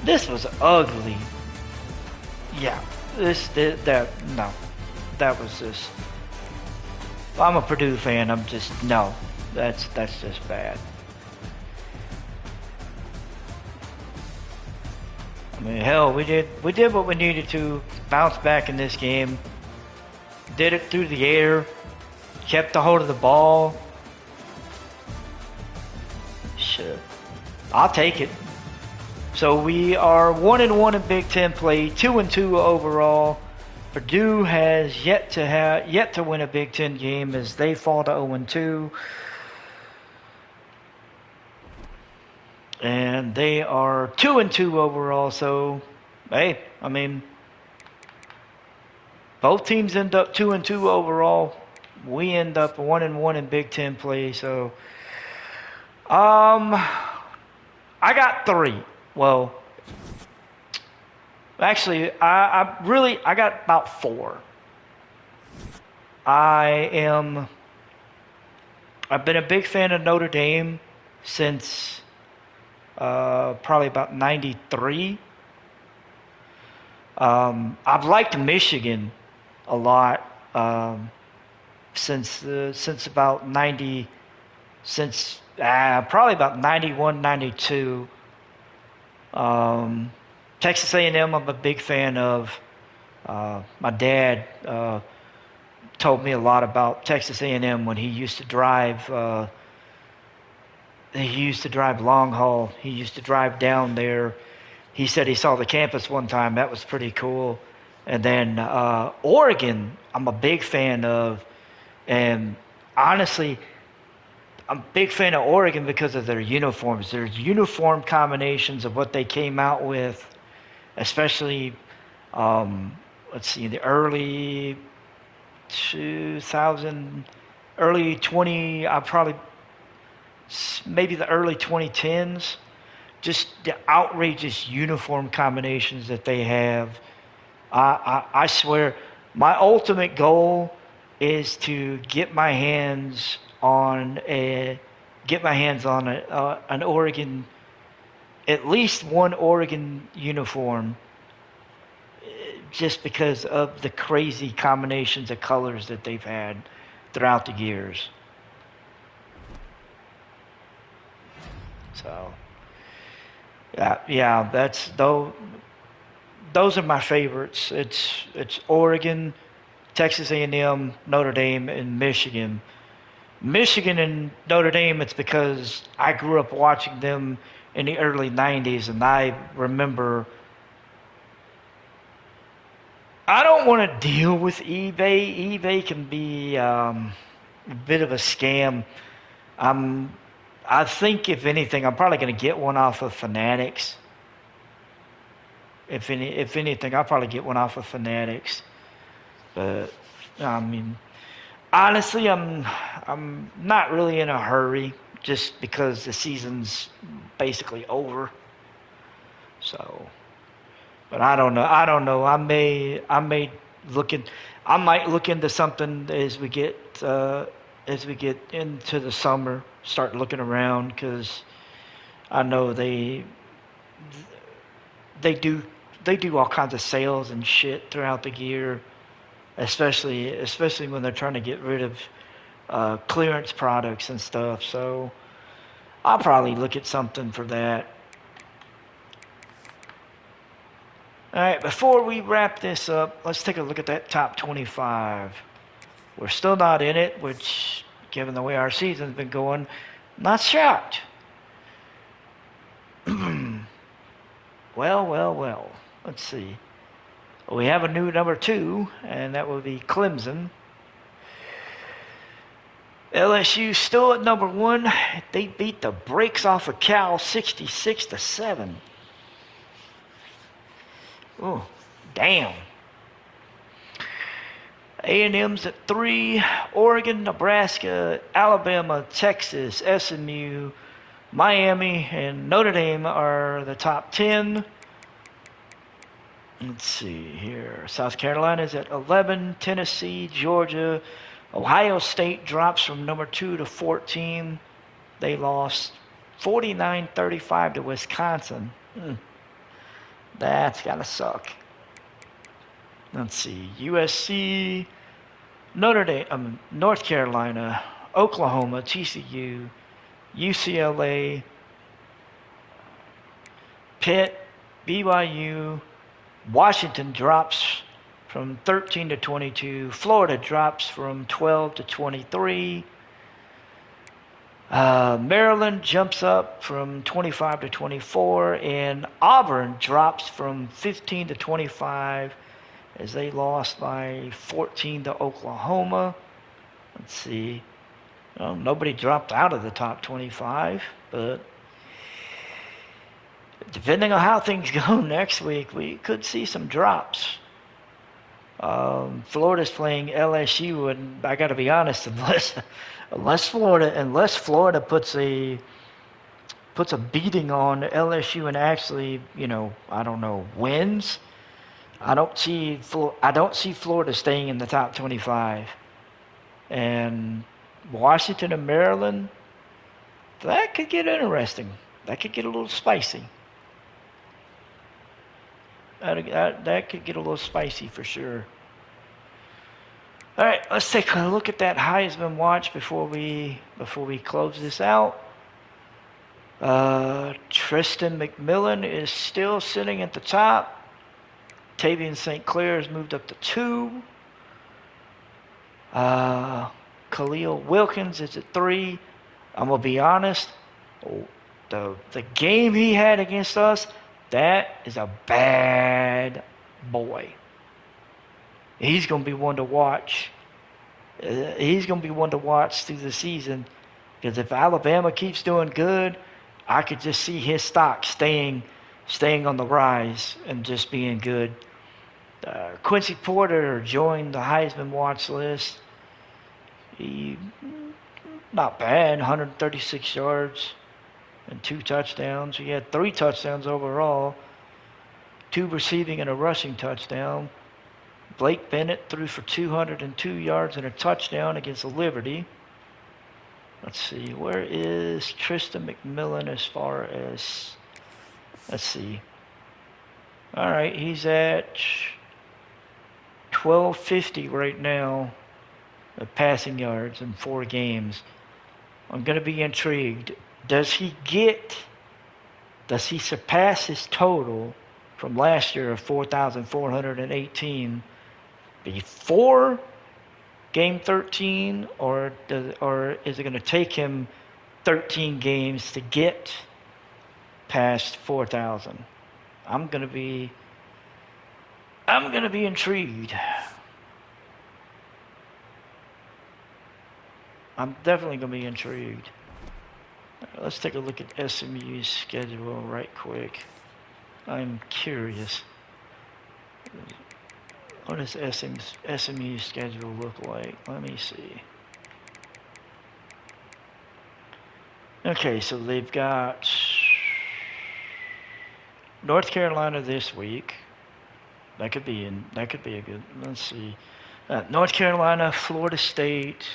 was ugly. Yeah, that was just. I'm a Purdue fan. I'm just no. That's just bad. I mean, hell, we did what we needed to bounce back in this game. Did it through the air, kept the hold of the ball. Shit, I'll take it. So we are 1-1 in Big Ten play, 2-2 overall. Purdue has yet to win a Big Ten game as they fall to 0-2. And they are 2-2 overall. So, hey, I mean, both teams end up 2-2 overall. We end up 1-1 in Big Ten play. So, I got 3. Well, actually, I got about 4. I've been a big fan of Notre Dame since probably about 93. I've liked Michigan a lot since about 90, since probably about 91, 92. Texas A&M, I'm a big fan of. My dad told me a lot about Texas A&M when he used to drive. He used to drive long haul. He used to drive down there. He said he saw the campus one time. That was pretty cool. And then Oregon, I'm a big fan of. And honestly, I'm a big fan of Oregon because of their uniforms. Their uniform combinations of what they came out with, especially, let's see, the early 2000, early 20, maybe the early 2010s. Just the outrageous uniform combinations that they have. I swear, my ultimate goal is to get my hands on an Oregon, at least one Oregon uniform, just because of the crazy combinations of colors that they've had throughout the years. So, yeah, those are my favorites. It's Oregon, Texas A&M, Notre Dame, and Michigan. Michigan and Notre Dame, it's because I grew up watching them in the early 90s, and I remember. I don't want to deal with eBay. eBay can be a bit of a scam. I think, if anything, I'm probably going to get one off of Fanatics. If anything, I'll probably get one off of Fanatics. But I mean, honestly, I'm not really in a hurry, just because the season's basically over. So, But I don't know. I don't know. I may look in, I might look into something as we get into the summer. Start looking around because I know they do they do all kinds of sales and shit throughout the year, especially when they're trying to get rid of clearance products and stuff. So I'll probably look at something for that. All right, before we wrap this up, let's take a look at that top 25. We're still not in it, which, given the way our season's been going, not shocked. Well. Let's see. We have a new number 2, and that would be Clemson. LSU still at number 1. They beat the brakes off of Cal 66-7. Oh, damn. A&M's at 3. Oregon, Nebraska, Alabama, Texas, SMU, Miami, and Notre Dame are the top 10. Let's see here. South Carolina's at 11. Tennessee, Georgia, Ohio State drops from number 2 to 14. They lost 49-35 to Wisconsin. That's gotta suck. Let's see. USC, Notre Dame, North Carolina, Oklahoma, TCU, UCLA, Pitt, BYU, Washington drops from 13 to 22. Florida drops from 12 to 23. Maryland jumps up from 25 to 24, and Auburn drops from 15 to 25 as they lost by 14 to Oklahoma. Let's see. Well, nobody dropped out of the top 25, but depending on how things go next week, we could see some drops. Florida's playing LSU, and I got to be honest, unless Florida puts a beating on LSU and actually, I don't know, wins, I don't see Florida staying in the top 25. And Washington and Maryland, that could get interesting. That could get a little spicy. That could get a little spicy for sure. All right, let's take a look at that Heisman watch before we close this out. Tristan McMillan is still sitting at the top. Tavian St. Clair has moved up to 2. Khalil Wilkins is at 3. I'm gonna be honest. The game he had against us, that is a bad boy. He's going to be one to watch. He's going to be one to watch through the season, because if Alabama keeps doing good, I could just see his stock staying on the rise and just being good. Quincy Porter joined the Heisman watch list. He not bad, 136 yards and 2 touchdowns. He had 3 touchdowns overall, 2 receiving and a rushing touchdown. Blake Bennett threw for 202 yards and a touchdown against Liberty. Let's see, where is Tristan McMillan as far as, let's see. All right, he's at 1250 right now of passing yards in 4 games. I'm going to be intrigued. Does he surpass his total from last year of 4,418 before game 13, or is it going to take him 13 games to get past 4,000? I'm going to be intrigued. I'm definitely going to be intrigued. Let's take a look at SMU's schedule right quick. I'm curious. What does SMU's schedule look like? Let me see. Okay, so they've got North Carolina this week. That could be a good. Let's see. North Carolina, Florida State,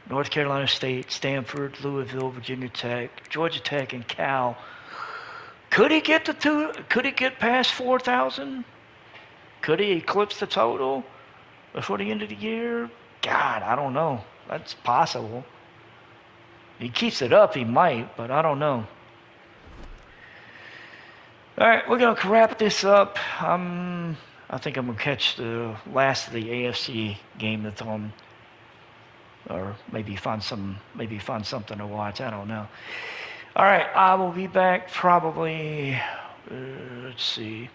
North Carolina State, Stanford, Louisville, Virginia Tech, Georgia Tech, and Cal. Could he get Could he get past 4,000? Could he eclipse the total before the end of the year? God, I don't know. That's possible. He keeps it up, he might, but I don't know. All right, we're gonna wrap this up. I think I'm gonna catch the last of the AFC game that's on, or maybe find something to watch. I don't know. All right, I will be back probably. Let's see.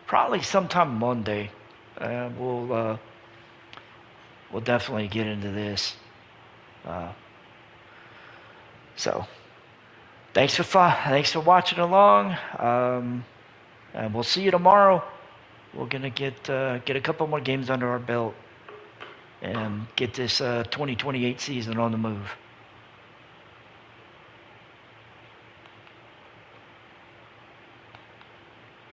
Probably sometime Monday. We'll definitely get into this. So, thanks for watching along. And we'll see you tomorrow. We're gonna get a couple more games under our belt and get this 2028 season on the move.